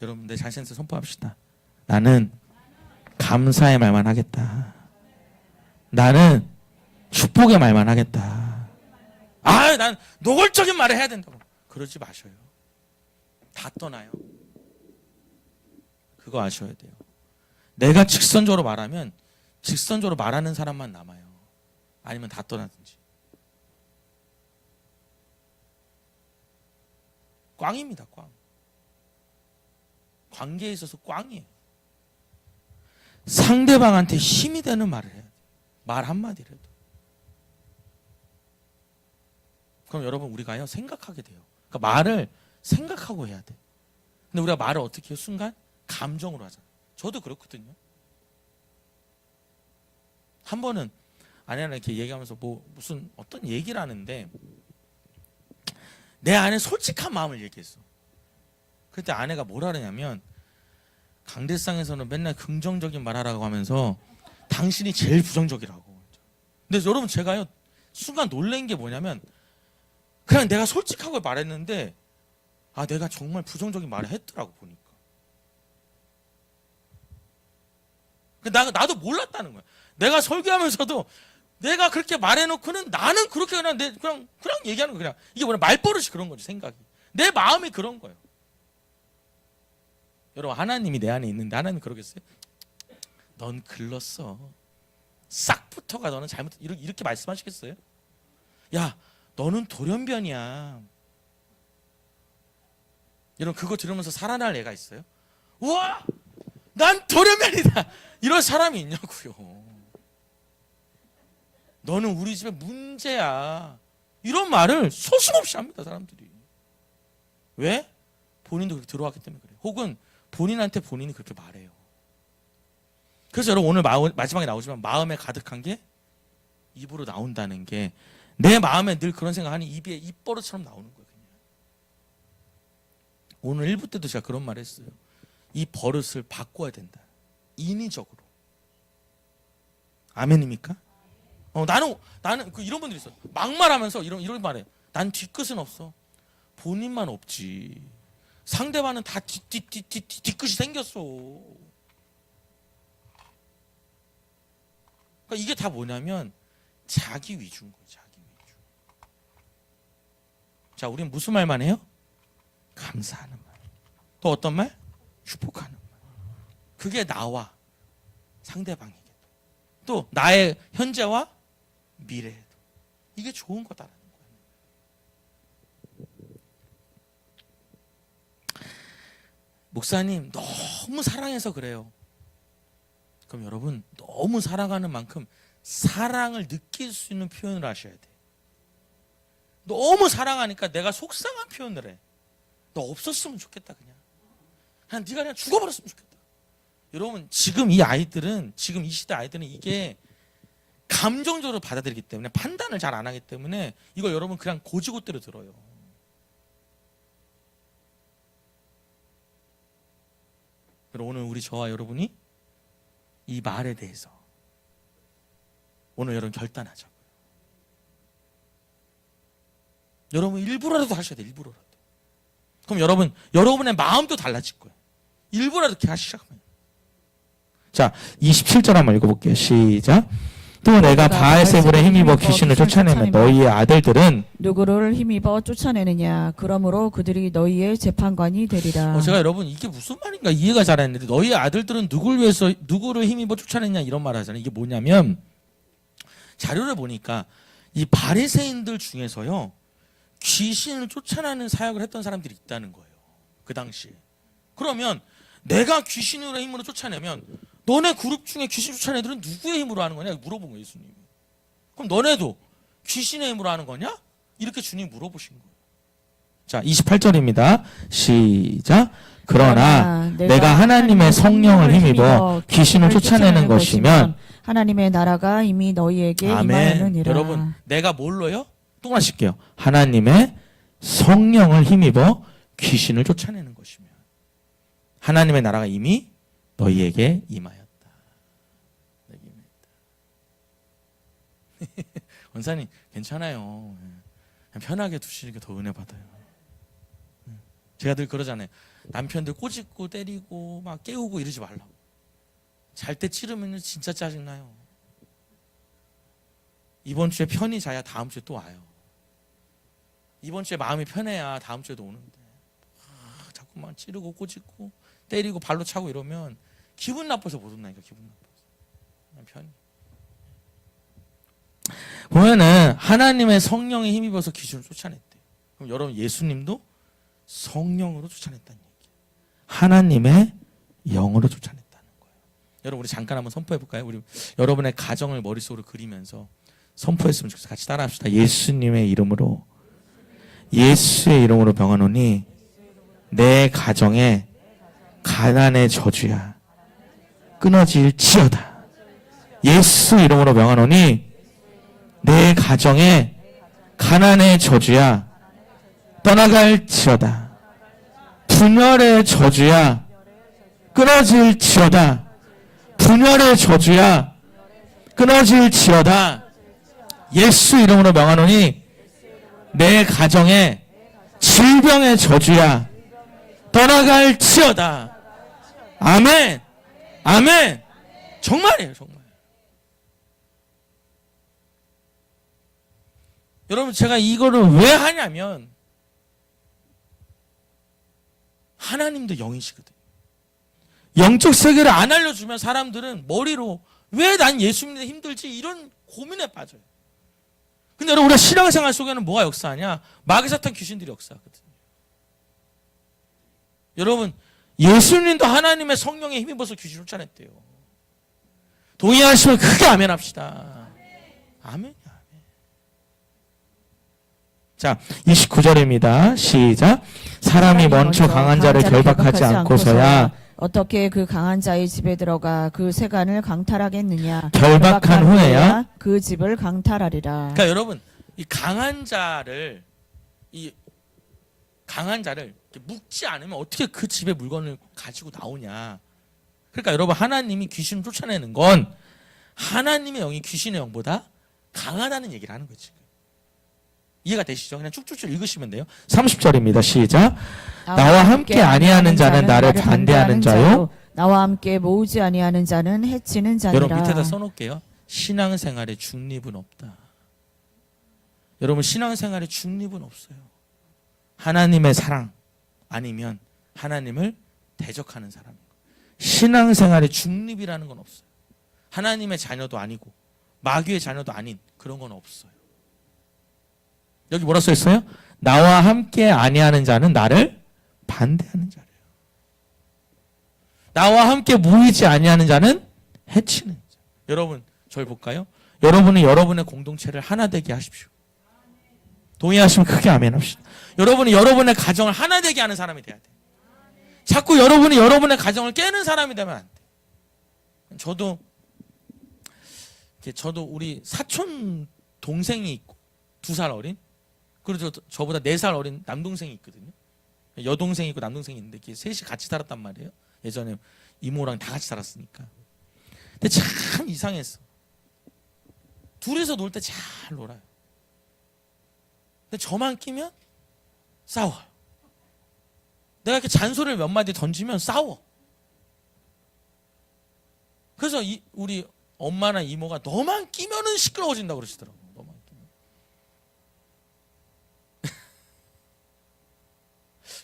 A: 여러분 내 자신한테 선포합시다. 나는 감사의 말만 하겠다. 나는 축복의 말만 하겠다. 난 노골적인 말을 해야 된다고. 그러지 마셔요. 다 떠나요. 그거 아셔야 돼요. 내가 직선적으로 말하면 직선적으로 말하는 사람만 남아요. 아니면 다 떠나든지. 꽝입니다. 꽝. 관계에 있어서 꽝이에요. 상대방한테 힘이 되는 말을 해야 돼. 말 한마디라도. 그럼 여러분 우리가요 생각하게 돼요. 그러니까 말을 생각하고 해야 돼. 근데 우리가 말을 어떻게 해요? 순간 감정으로 하잖아. 저도 그렇거든요. 한 번은 아내랑 이렇게 얘기하면서 뭐 무슨 어떤 얘기를 하는데 내 안에 솔직한 마음을 얘기했어. 그때 아내가 뭐라 그러냐면 강대상에서는 맨날 긍정적인 말 하라고 하면서 당신이 제일 부정적이라고. 근데 여러분 제가요 순간 놀란 게 뭐냐면 그냥 내가 솔직하게 말했는데 아 내가 정말 부정적인 말을 했더라고 보니까. 나도 몰랐다는 거야. 내가 설교하면서도 내가 그렇게 말해놓고는 나는 그렇게 그냥 얘기하는 거 그냥 이게 뭐냐 말버릇이 그런 거지 생각이. 내 마음이 그런 거예요. 여러분 하나님이 내 안에 있는데 하나님 그러겠어요? 넌 글렀어. 싹부터가 너는 잘못 이렇게 말씀하시겠어요? 야 너는 돌연변이야. 여러분 그거 들으면서 살아날 애가 있어요? 우와 난 돌연변이다. 이런 사람이 있냐고요. 너는 우리 집에 문제야. 이런 말을 소심없이 합니다 사람들이. 왜? 본인도 그렇게 들어왔기 때문에 그래요. 혹은 본인한테 본인이 그렇게 말해요. 그래서 여러분 오늘 마지막에 나오지만 마음에 가득한 게 입으로 나온다는 게 내 마음에 늘 그런 생각하니 입에 입버릇처럼 나오는 거예요. 그냥. 오늘 1부 때도 제가 그런 말 했어요. 이 버릇을 바꿔야 된다. 인위적으로. 아멘입니까? 나는 그 이런 분들이 있어. 막말하면서 이런 말해. 난 뒤끝은 없어. 본인만 없지. 상대방은 다 뒤끝이 생겼어. 그러니까 이게 다 뭐냐면 자기 위주인 거예요. 자기 위주. 자, 우리는 무슨 말만 해요? 감사하는 말. 또 어떤 말? 축복하는 말. 그게 나와 상대방에게. 또 나의 현재와 미래에도. 이게 좋은 거다라는 거예요. 목사님 너무 사랑해서 그래요. 그럼 여러분 너무 사랑하는 만큼 사랑을 느낄 수 있는 표현을 하셔야 돼. 너무 사랑하니까 내가 속상한 표현을 해. 너 없었으면 좋겠다 그냥 네가 그냥 죽어버렸으면 좋겠다. 여러분 지금 이 시대 아이들은 이게 감정적으로 받아들이기 때문에 판단을 잘 안 하기 때문에 이거 여러분 그냥 고지고대로 들어요. 그럼 오늘 우리 저와 여러분이 이 말에 대해서 오늘 여러분 결단하자고요. 여러분 일부러라도 하셔야 돼요. 일부러라도. 그럼 여러분의 마음도 달라질 거예요. 일부러라도 이렇게 하시자고요. 자, 27절 한번 읽어볼게요. 시작. 또 내가 바알세불에 힘입어 귀신을 쫓아내면 너희의 아들들은
B: 누구를 힘입어 쫓아내느냐 그러므로 그들이 너희의 재판관이 되리라.
A: 제가 여러분 이게 무슨 말인가 이해가 잘 안 되는데 너희의 아들들은 누구를 힘입어 쫓아내냐 이런 말 하잖아요. 이게 뭐냐면 자료를 보니까 이 바리새인들 중에서요 귀신을 쫓아내는 사역을 했던 사람들이 있다는 거예요. 그 당시에. 그러면 내가 귀신으로 힘으로 쫓아내면 너네 그룹 중에 귀신 쫓아내는 애들은 누구의 힘으로 하는 거냐 물어본 거예요. 예수님이. 그럼 너네도 귀신의 힘으로 하는 거냐? 이렇게 주님이 물어보신 거예요. 자 28절입니다. 시작. 그러나 내가 하나님의 성령을 힘입어 귀신을 쫓아내는 것이면
B: 하나님의 나라가 이미 너희에게 임하였느니라.
A: 여러분 내가 뭘로요? 또 하실게요. 하나님의 성령을 힘입어 귀신을 쫓아내는 것이면 하나님의 나라가 이미 너희에게 임하였다. 원사님 괜찮아요. 그냥 편하게 두시는 게 더 은혜 받아요. 제가 늘 그러잖아요. 남편들 꼬집고 때리고 막 깨우고 이러지 말라고. 잘 때 찌르면 진짜 짜증나요. 이번 주에 편히 자야 다음 주에 또 와요. 이번 주에 마음이 편해야 다음 주에도 오는데 자꾸만 찌르고 꼬집고 때리고 발로 차고 이러면 기분 나빠서 못 온다니까. 기분 나빠서. 그냥 편히. 보면은 하나님의 성령에 힘입어서 귀신을 쫓아냈대. 그럼 여러분 예수님도 성령으로 쫓아냈다는 얘기예요. 하나님의 영으로 쫓아냈다는 거예요. 여러분 우리 잠깐 한번 선포해 볼까요? 우리 여러분의 가정을 머릿속으로 그리면서 선포했으면 좋겠어요. 같이 따라합시다. 예수님의 이름으로, 예수의 이름으로 명하노니 내 가정에 가난의 저주야 끊어질지어다. 예수 이름으로 명하노니 내 가정에 가난의 저주야 떠나갈지어다. 분열의 저주야 끊어질지어다. 분열의 저주야 끊어질지어다. 예수 이름으로 명하노니 내 가정에 질병의 저주야 떠나갈지어다. 아멘. 아멘. 정말이에요, 정말. 여러분, 제가 이거를 왜 하냐면 하나님도 영이시거든요. 영적 세계를 안 알려주면 사람들은 머리로 왜 난 예수 믿는 데 힘들지 이런 고민에 빠져요. 근데 여러분, 우리가 신앙생활 속에는 뭐가 역사하냐? 마귀사탄 귀신들이 역사하거든요. 여러분, 예수님도 하나님의 성령에 힘입어서 귀신을 쫓아냈대요. 동의하시면 크게 아멘 합시다. 아멘. 자, 29절입니다. 시작. 사람이 먼저 강한 자를 결박하지 않고서야
B: 어떻게 그 강한 자의 집에 들어가 그 세간을 강탈하겠느냐.
A: 결박한 후에야
B: 그 집을 강탈하리라.
A: 그러니까 여러분, 이 강한 자를 묶지 않으면 어떻게 그 집에 물건을 가지고 나오냐. 그러니까 여러분, 하나님이 귀신을 쫓아내는 건 하나님의 영이 귀신의 영보다 강하다는 얘기를 하는 거지. 이해가 되시죠? 그냥 쭉쭉쭉 읽으시면 돼요. 30절입니다. 시작. 나와 함께 아니하는 자는 나를 반대하는 자요.
B: 나와 함께 모으지 아니하는 자는 해치는 자니라.
A: 여러분 밑에다 써놓을게요. 신앙생활에 중립은 없다. 여러분 신앙생활에 중립은 없어요. 하나님의 사랑 아니면 하나님을 대적하는 사람인 거예요. 신앙생활에 중립이라는 건 없어요. 하나님의 자녀도 아니고 마귀의 자녀도 아닌 그런 건 없어요. 여기 뭐라 써 있어요? 나와 함께 아니하는 자는 나를 반대하는 자래요. 나와 함께 모이지 아니하는 자는 해치는 자. 여러분 저를 볼까요? 여러분은 여러분의 공동체를 하나 되게 하십시오. 동의하시면 크게 아멘 합시다. 여러분이 여러분의 가정을 하나 되게 하는 사람이 돼야 돼. 자꾸 여러분이 여러분의 가정을 깨는 사람이 되면 안 돼. 저도 우리 사촌 동생이 있고 2살 어린, 그리고 저보다 4살 어린 남동생이 있거든요. 여동생이 있고 남동생이 있는데 이렇게 셋이 같이 살았단 말이에요. 예전에 이모랑 다 같이 살았으니까. 근데 참 이상했어. 둘이서 놀 때 잘 놀아요. 근데 저만 끼면 싸워. 내가 이렇게 잔소리를 몇 마디 던지면 싸워. 그래서 우리 엄마나 이모가 너만 끼면은 시끄러워진다고 그러시더라고. 너만 끼면.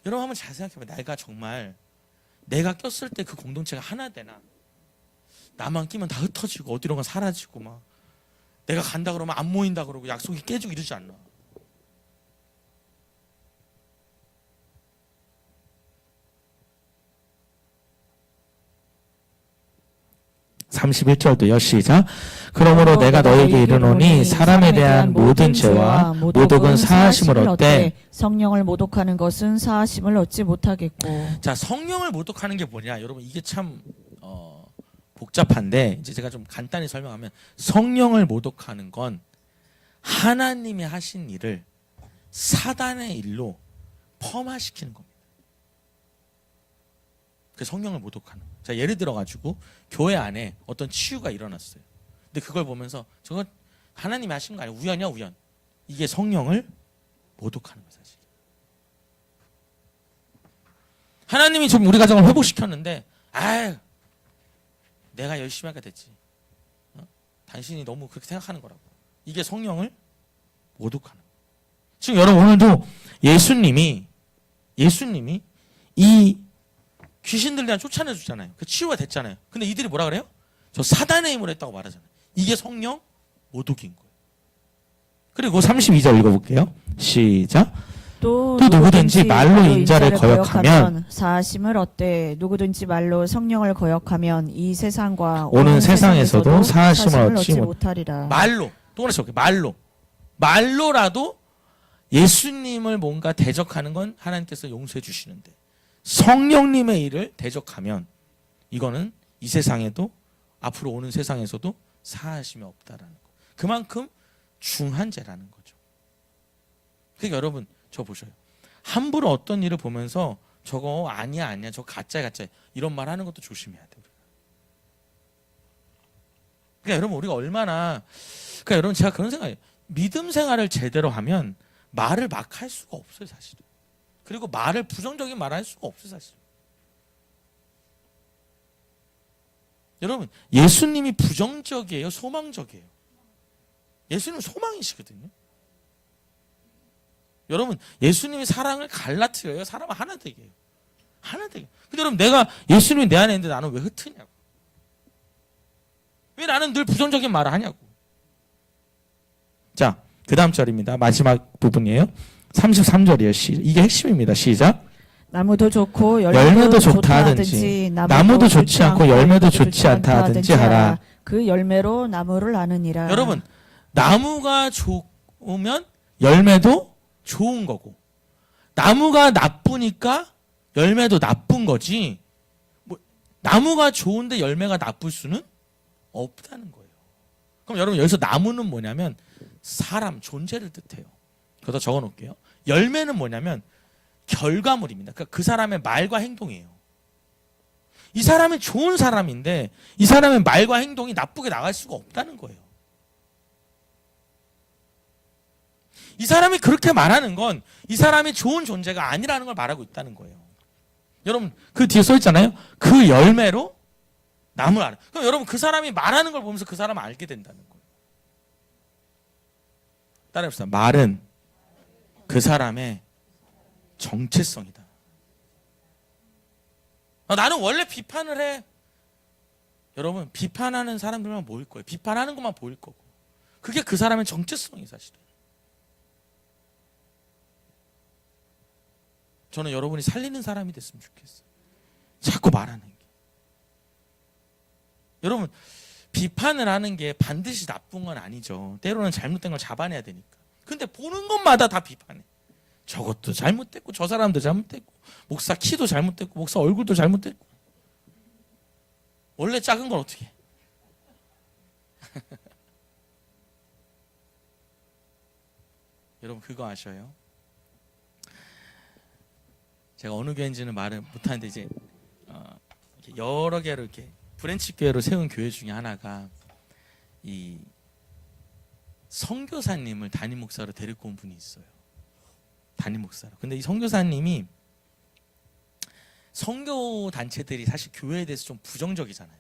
A: 여러분 한번 잘 생각해봐요. 내가 꼈을 때 그 공동체가 하나 되나? 나만 끼면 다 흩어지고 어디론가 사라지고 막 내가 간다 그러면 안 모인다 그러고 약속이 깨지고 이러지 않나? (31절도요) 시작. 그러므로 내가 너에게 이르노니 사람에 대한 모든 죄와 모독은 사하심을 얻되
B: 성령을 모독하는 것은 사하심을 얻지 못하겠고.
A: 자, 성령을 모독하는 게 뭐냐? 여러분 이게 참 복잡한데 이제 제가 좀 간단히 설명하면 성령을 모독하는 건 하나님이 하신 일을 사단의 일로 폄하시키는 겁니다. 그 성령을 모독하는 거예요. 자, 예를 들어 가지고 교회 안에 어떤 치유가 일어났어요. 근데 그걸 보면서 저거 하나님이 하신 거 아니야? 우연이야, 우연. 이게 성령을 모독하는 거예요, 사실. 하나님이 좀 우리 가정을 회복시켰는데, 아유, 내가 열심히 하게 됐지. 당신이 너무 그렇게 생각하는 거라고. 이게 성령을 모독하는 거예요. 지금 여러분 오늘도 예수님이 이 귀신들 그냥 쫓아내주잖아요. 그 치유가 됐잖아요. 근데 이들이 뭐라 그래요? 저 사단의 힘으로 했다고 말하잖아요. 이게 성령 모독인 거예요. 그리고 32절 읽어볼게요. 시작.
B: 또
A: 누구든지 말로 인자를 거역하면
B: 사하심을 얻되 누구든지 말로 성령을 거역하면 이 세상과
A: 오는 세상에서도 사하심을 얻지
B: 못하리라.
A: 말로 동그라시 볼게요. 말로라도 예수님을 뭔가 대적하는 건 하나님께서 용서해 주시는데 성령님의 일을 대적하면 이거는 이 세상에도 앞으로 오는 세상에서도 사하심이 없다라는 거. 그만큼 중한 죄라는 거죠. 그러니까 여러분 저 보셔요. 함부로 어떤 일을 보면서 저거 아니야 저 가짜야 이런 말 하는 것도 조심해야 돼요. 그러니까 여러분 우리가 얼마나 그러니까 여러분 제가 그런 생각이에요. 믿음 생활을 제대로 하면 말을 막 할 수가 없어요 사실은. 그리고 말을 부정적인 말을 할 수가 없어요 사실은. 여러분 예수님이 부정적이에요 소망적이에요? 예수님은 소망이시거든요. 여러분 예수님이 사랑을 갈라뜨려요? 사람을 하나 되게 해요? 하나 되게. 근데 여러분 내가 예수님이 내 안에 있는데 나는 왜 흩으냐고. 왜 나는 늘 부정적인 말을 하냐고. 자, 그 다음 절입니다. 마지막 부분이에요. 33절이에요. 이게 핵심입니다. 시작.
B: 나무도 좋고
A: 열매도 좋다 하든지 나무도 좋지 않고 열매도 좋지 않다 하든지 하라.
B: 그 열매로 나무를 아느니라.
A: 여러분 나무가 좋으면 열매도 좋은 거고 나무가 나쁘니까 열매도 나쁜 거지 뭐, 나무가 좋은데 열매가 나쁠 수는 없다는 거예요. 그럼 여러분 여기서 나무는 뭐냐면 사람 존재를 뜻해요. 그래서 적어 놓을게요. 열매는 뭐냐면 결과물입니다. 그러니까 그 사람의 말과 행동이에요. 이 사람이 좋은 사람인데 이 사람의 말과 행동이 나쁘게 나갈 수가 없다는 거예요. 이 사람이 그렇게 말하는 건 이 사람이 좋은 존재가 아니라는 걸 말하고 있다는 거예요. 여러분 그 뒤에 써 있잖아요. 그 열매로 나무를 알아. 그럼 여러분 그 사람이 말하는 걸 보면서 그 사람을 알게 된다는 거예요. 따라해봅시다. 말은 그 사람의 정체성이다. 나는 원래 비판을 해. 여러분 비판하는 사람들만 모일 거예요. 비판하는 것만 보일 거고. 그게 그 사람의 정체성이 사실은. 저는 여러분이 살리는 사람이 됐으면 좋겠어요. 자꾸 말하는 게. 여러분 비판을 하는 게 반드시 나쁜 건 아니죠. 때로는 잘못된 걸 잡아내야 되니까. 근데 보는 것마다 다 비판해. 저것도 잘못됐고 저 사람도 잘못됐고 목사 키도 잘못됐고 목사 얼굴도 잘못됐고 원래 작은 걸 어떻게 해? 여러분 그거 아셔요? 제가 어느 교회인지는 말을 못하는데 이제 여러 개로 이렇게 브랜치 교회로 세운 교회 중에 하나가 이 선교사님을 담임 목사로 데리고 온 분이 있어요. 담임 목사로. 근데 이 선교사님이 선교 단체들이 사실 교회에 대해서 좀 부정적이잖아요.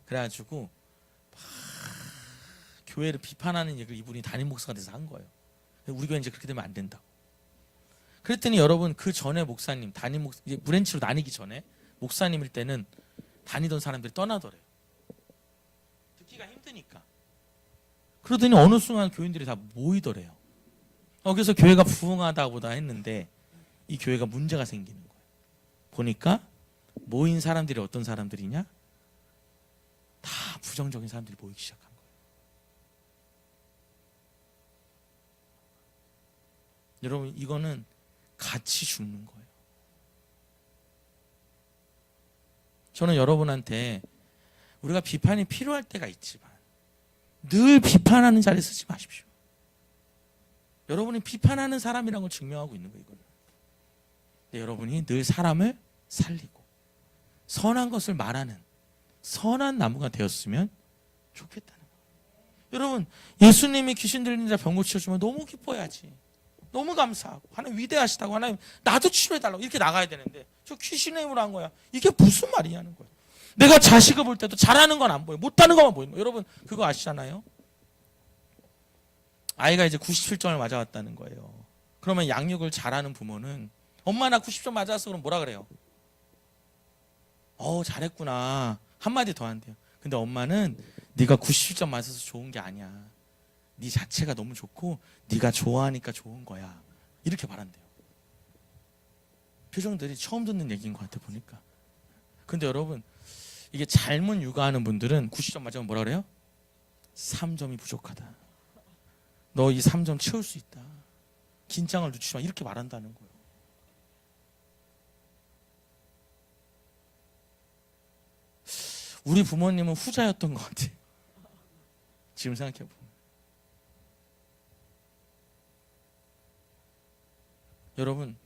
A: 그래가지고 막 교회를 비판하는 얘기를 이분이 담임 목사가 돼서 한 거예요. 우리 교회 이제 그렇게 되면 안 된다고. 그랬더니 여러분 그 전에 목사님 담임 목사 이제 브랜치로 나뉘기 전에 목사님일 때는 다니던 사람들이 떠나더래요. 듣기가 힘드니까. 그러더니 어느 순간 교인들이 다 모이더래요. 그래서 교회가 부흥하다 보다 했는데 이 교회가 문제가 생기는 거예요. 보니까 모인 사람들이 어떤 사람들이냐? 다 부정적인 사람들이 모이기 시작한 거예요. 여러분 이거는 같이 죽는 거예요. 저는 여러분한테 우리가 비판이 필요할 때가 있지만 늘 비판하는 자리에 쓰지 마십시오. 여러분이 비판하는 사람이라는 걸 증명하고 있는 거예요. 이거는. 근데 여러분이 늘 사람을 살리고 선한 것을 말하는 선한 나무가 되었으면 좋겠다는 거예요. 여러분 예수님이 귀신 들린 자 병 고쳐주면 너무 기뻐야지. 너무 감사하고 하나님 위대하시다고 하나님 나도 치료해달라고 이렇게 나가야 되는데 저 귀신의 힘으로 한 거야. 이게 무슨 말이냐는 거예요. 내가 자식을 볼 때도 잘하는 건 안 보여. 못하는 것만 보이는 거예요. 여러분 그거 아시잖아요. 아이가 이제 97점을 맞아왔다는 거예요. 그러면 양육을 잘하는 부모는 엄마 나 90점 맞았어 그럼 뭐라 그래요? 잘했구나 한마디 더 한대요. 근데 엄마는 네가 97점 맞아서 좋은 게 아니야. 네 자체가 너무 좋고 네가 좋아하니까 좋은 거야. 이렇게 말한대요. 표정들이 처음 듣는 얘기인 것 같아 보니까. 근데 여러분 이게 잘못 육아하는 분들은 90점 맞으면 뭐라 그래요? 3점이 부족하다. 너 이 3점 채울 수 있다. 긴장을 늦추지 마. 이렇게 말한다는 거예요. 우리 부모님은 후자였던 것 같아. 지금 생각해보면. 여러분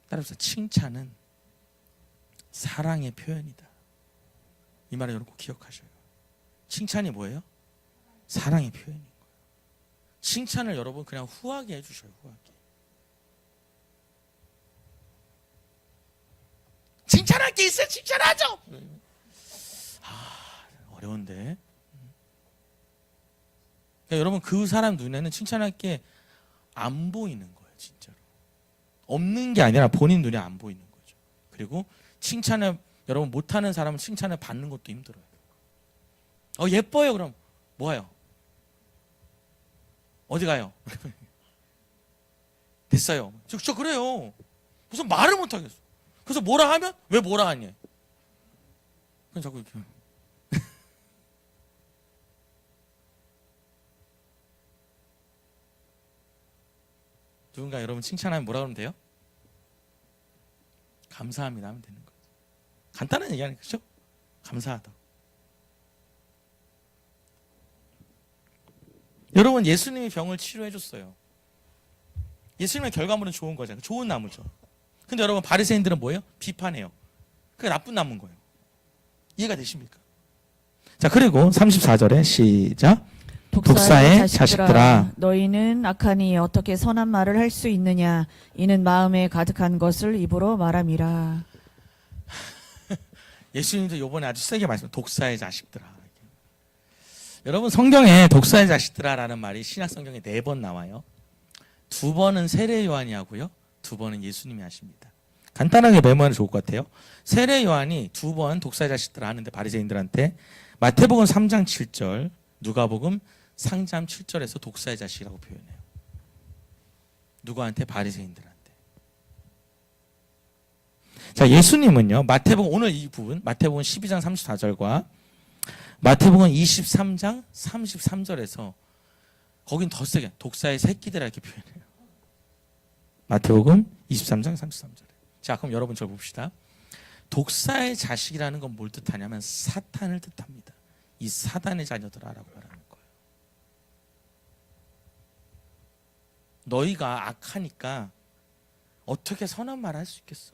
A: 따라서 칭찬은 사랑의 표현이다. 이 말을 여러분 꼭 기억하셔요. 칭찬이 뭐예요? 사랑의 표현인 거예요. 칭찬을 여러분 그냥 후하게 해주셔요. 후하게. 칭찬할 게 있어요. 칭찬하죠. 어려운데. 그러니까 여러분 그 사람 눈에는 칭찬할 게 안 보이는 거예요. 진짜로. 없는 게 아니라 본인 눈에 안 보이는 거죠. 그리고 칭찬을 여러분 못하는 사람은 칭찬을 받는 것도 힘들어요. 예뻐요. 그럼 뭐예요? 어디 가요? 됐어요. 저 그래요. 무슨 말을 못 하겠어. 그래서 뭐라 하면 왜 뭐라 하냐? 그냥 자꾸 이렇게. 누군가 여러분 칭찬하면 뭐라 그러면 돼요? 감사합니다 하면 되는 거죠. 간단한 얘기 아니에요. 그렇죠? 감사하다고. 여러분 예수님이 병을 치료해 줬어요. 예수님의 결과물은 좋은 거잖아요. 좋은 나무죠. 근데 여러분 바리새인들은 뭐예요? 비판해요. 그게 나쁜 나무인 거예요. 이해가 되십니까? 자, 그리고 34절에 시작. 독사의 자식들아
B: 너희는 악하니 어떻게 선한 말을 할 수 있느냐 이는 마음에 가득한 것을 입으로 말함이라.
A: 예수님도 요번에 아주 세게 말씀. 독사의 자식들아. 여러분 성경에 독사의 자식들아라는 말이 신약 성경에 4번 나와요. 2번은 세례 요한이 하고요. 2번은 예수님이 하십니다. 간단하게 메모하면 좋을 것 같아요. 세례 요한이 2번 독사의 자식들아 하는데 바리새인들한테 마태복음 3장 7절, 누가복음 3장 7절에서 독사의 자식이라고 표현해요. 누구한테? 바리새인들한테. 자, 예수님은요. 마태복음 오늘 이 부분 마태복음 12장 34절과 마태복음 23장 33절에서 거긴 더 세게 독사의 새끼들아 이렇게 표현해요. 마태복음 23장 33절에. 자, 그럼 여러분 저 봅시다. 독사의 자식이라는 건 뭘 뜻하냐면 사탄을 뜻합니다. 이 사단의 자녀들아라고 말하는 거예요. 너희가 악하니까 어떻게 선한 말을 할 수 있겠어?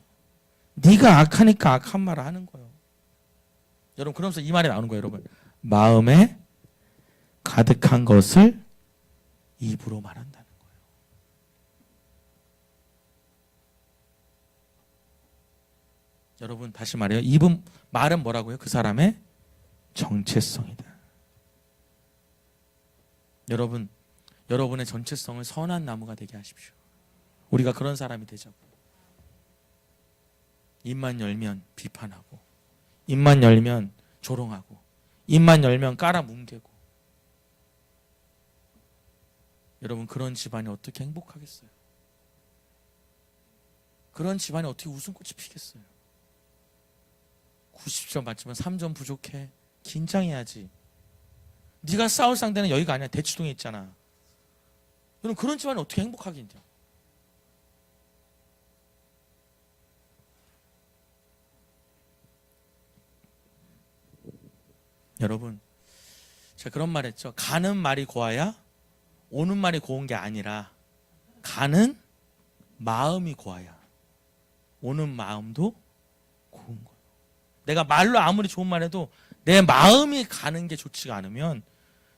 A: 네가 악하니까 악한 말을 하는 거예요. 여러분 그러면서 이 말이 나오는 거예요. 여러분 마음에 가득한 것을 입으로 말한다는 거예요. 여러분 다시 말해요. 입은 말은 뭐라고요? 그 사람의 정체성이다. 여러분 여러분의 정체성을 선한 나무가 되게 하십시오. 우리가 그런 사람이 되자고요. 입만 열면 비판하고 입만 열면 조롱하고 입만 열면 깔아뭉개고. 여러분 그런 집안이 어떻게 행복하겠어요? 그런 집안이 어떻게 웃음꽃이 피겠어요? 90점 맞지만 3점 부족해. 긴장해야지. 네가 싸울 상대는 여기가 아니야. 대치동에 있잖아. 여러분 그런 집안이 어떻게 행복하겠냐? 여러분 제가 그런 말 했죠. 가는 말이 고와야 오는 말이 고운 게 아니라 가는 마음이 고와야 오는 마음도 고운 거예요. 내가 말로 아무리 좋은 말 해도 내 마음이 가는 게 좋지가 않으면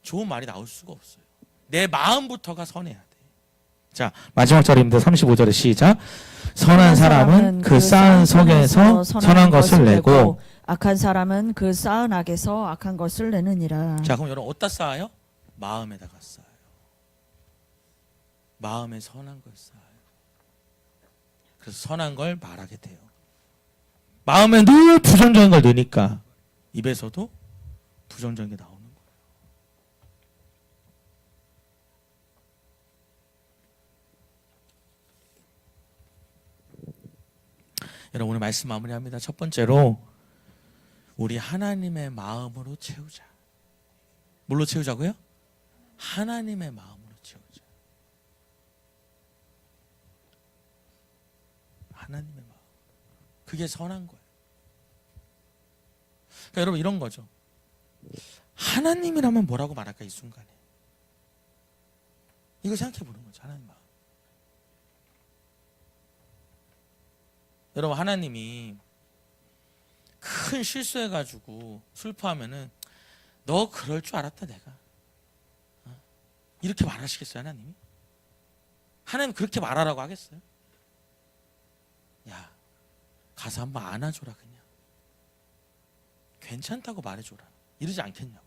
A: 좋은 말이 나올 수가 없어요. 내 마음부터가 선해야 돼. 자, 마지막 절입니다. 35절에 시작. 선한 사람은 그 쌓은 속에서 선한 것을 내고
B: 악한 사람은 그 쌓은 악에서 악한 것을 내느니라.
A: 자, 그럼 여러분 어디다 쌓아요? 마음에다가 쌓아요. 마음에 선한 걸 쌓아요. 그래서 선한 걸 말하게 돼요. 마음에 늘 부정적인 걸 넣으니까 입에서도 부정적인 게 나오는 거예요. 여러분 오늘 말씀 마무리합니다. 첫 번째로 우리 하나님의 마음으로 채우자. 뭘로 채우자고요? 하나님의 마음으로 채우자. 하나님의 마음. 그게 선한 거예요. 그러니까 여러분 이런 거죠. 하나님이라면 뭐라고 말할까 이 순간에. 이거 생각해 보는 거죠. 하나님 마음. 여러분 하나님이 큰 실수해가지고 슬퍼하면은 너 그럴 줄 알았다 내가. 이렇게 말하시겠어요 하나님이? 하나님 그렇게 말하라고 하겠어요? 야 가서 한번 안아줘라 그냥. 괜찮다고 말해줘라. 이러지 않겠냐고.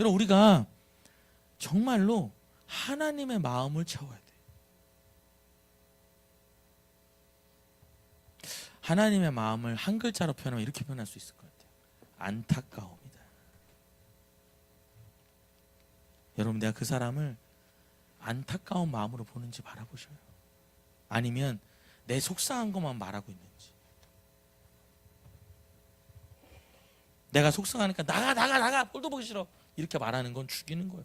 A: 여러분 우리가 정말로 하나님의 마음을 채워야 돼. 하나님의 마음을 한 글자로 표현하면 이렇게 표현할 수 있을 것 같아요. 안타까움이다. 여러분 내가 그 사람을 안타까운 마음으로 보는지 바라보셔요. 아니면 내 속상한 것만 말하고 있는지. 내가 속상하니까 나가 꼴도 보기 싫어 이렇게 말하는 건 죽이는 거예요.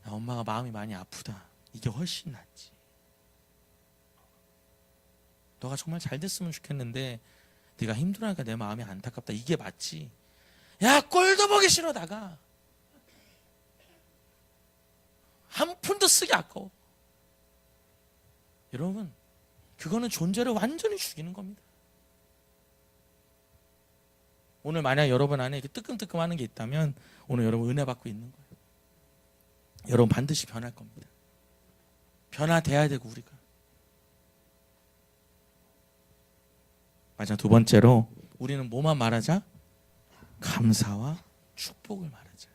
A: 야, 엄마가 마음이 많이 아프다. 이게 훨씬 낫지. 너가 정말 잘 됐으면 좋겠는데 네가 힘들어하니까 내 마음이 안타깝다. 이게 맞지. 야 꼴도 보기 싫어 나가. 한 푼도 쓰기 아까워. 여러분 그거는 존재를 완전히 죽이는 겁니다. 오늘 만약 여러분 안에 이렇게 뜨끔뜨끔하는 게 있다면 오늘 여러분 은혜 받고 있는 거예요. 여러분 반드시 변할 겁니다. 변화돼야 되고 우리가. 맞아. 두 번째로 우리는 뭐만 말하자? 감사와 축복을 말하자.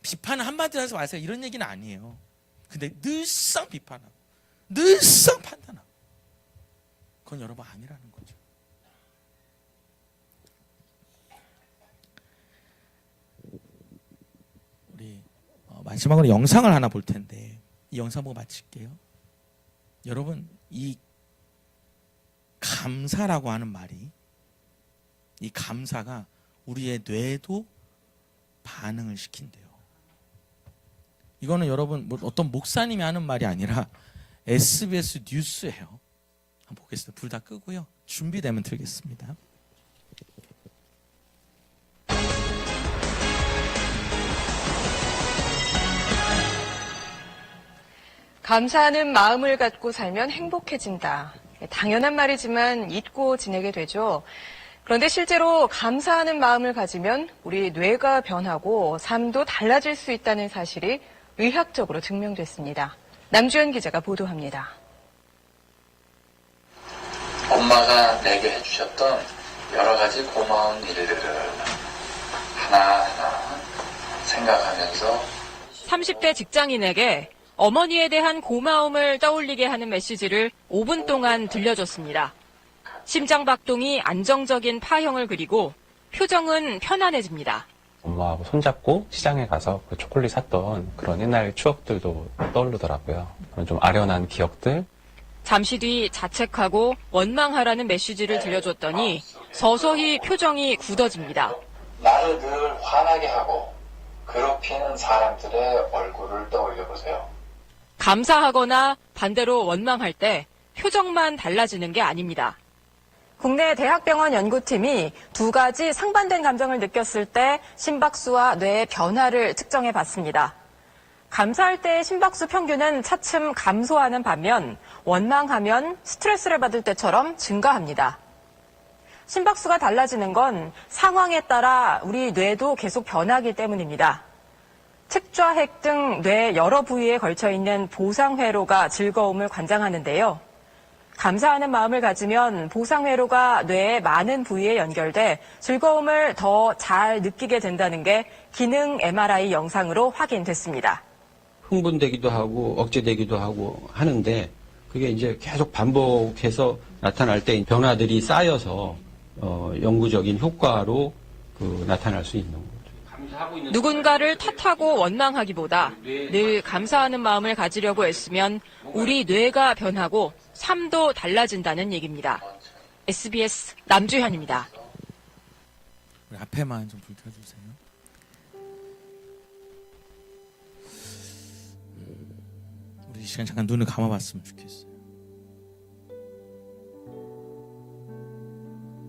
A: 비판은 한마디로 해서 마세요. 이런 얘기는 아니에요. 근데 늘상 비판하고 늘상 판단하고 그건 여러분 아니라는 거죠. 우리 마지막으로 영상을 하나 볼 텐데 이 영상 보고 마칠게요. 여러분 이 감사라고 하는 말이 이 감사가 우리의 뇌도 반응을 시킨대요. 이거는 여러분 어떤 목사님이 하는 말이 아니라 SBS 뉴스예요. 한번 보겠습니다. 불 다 끄고요. 준비되면 들겠습니다.
C: 감사하는 마음을 갖고 살면 행복해진다. 당연한 말이지만 잊고 지내게 되죠. 그런데 실제로 감사하는 마음을 가지면 우리 뇌가 변하고 삶도 달라질 수 있다는 사실이 의학적으로 증명됐습니다. 남주현 기자가 보도합니다.
D: 엄마가 내게 해주셨던 여러 가지 고마운 일들을 하나하나 생각하면서
C: 30대 직장인에게 어머니에 대한 고마움을 떠올리게 하는 메시지를 5분 동안 들려줬습니다. 심장박동이 안정적인 파형을 그리고 표정은 편안해집니다.
E: 엄마하고 손잡고 시장에 가서 그 초콜릿 샀던 그런 옛날 추억들도 떠오르더라고요. 그런 좀 아련한 기억들.
C: 잠시 뒤 자책하고 원망하라는 메시지를 들려줬더니 서서히 표정이 굳어집니다.
D: 나를 늘 화나게 하고 괴롭히는 사람들의 얼굴을 떠올려 보세요.
C: 감사하거나 반대로 원망할 때 표정만 달라지는 게 아닙니다. 국내 대학병원 연구팀이 두 가지 상반된 감정을 느꼈을 때 심박수와 뇌의 변화를 측정해 봤습니다. 감사할 때 심박수 평균은 차츰 감소하는 반면 원망하면 스트레스를 받을 때처럼 증가합니다. 심박수가 달라지는 건 상황에 따라 우리 뇌도 계속 변하기 때문입니다. 측좌핵 등 뇌 여러 부위에 걸쳐 있는 보상회로가 즐거움을 관장하는데요. 감사하는 마음을 가지면 보상회로가 뇌의 많은 부위에 연결돼 즐거움을 더 잘 느끼게 된다는 게 기능 MRI 영상으로 확인됐습니다.
F: 흥분되기도 하고 억제되기도 하고 하는데 그게 이제 계속 반복해서 나타날 때 변화들이 쌓여서 영구적인 효과로 나타날 수 있는 거죠.
C: 누군가를 탓하고 원망하기보다 늘 감사하는 마음을 가지려고 애쓰면 우리 뇌가 변하고 삶도 달라진다는 얘기입니다. SBS 남주현입니다.
A: 우리 앞에만 좀 불 켜주세요. 우리 이 시간 잠깐 눈을 감아봤으면 좋겠어.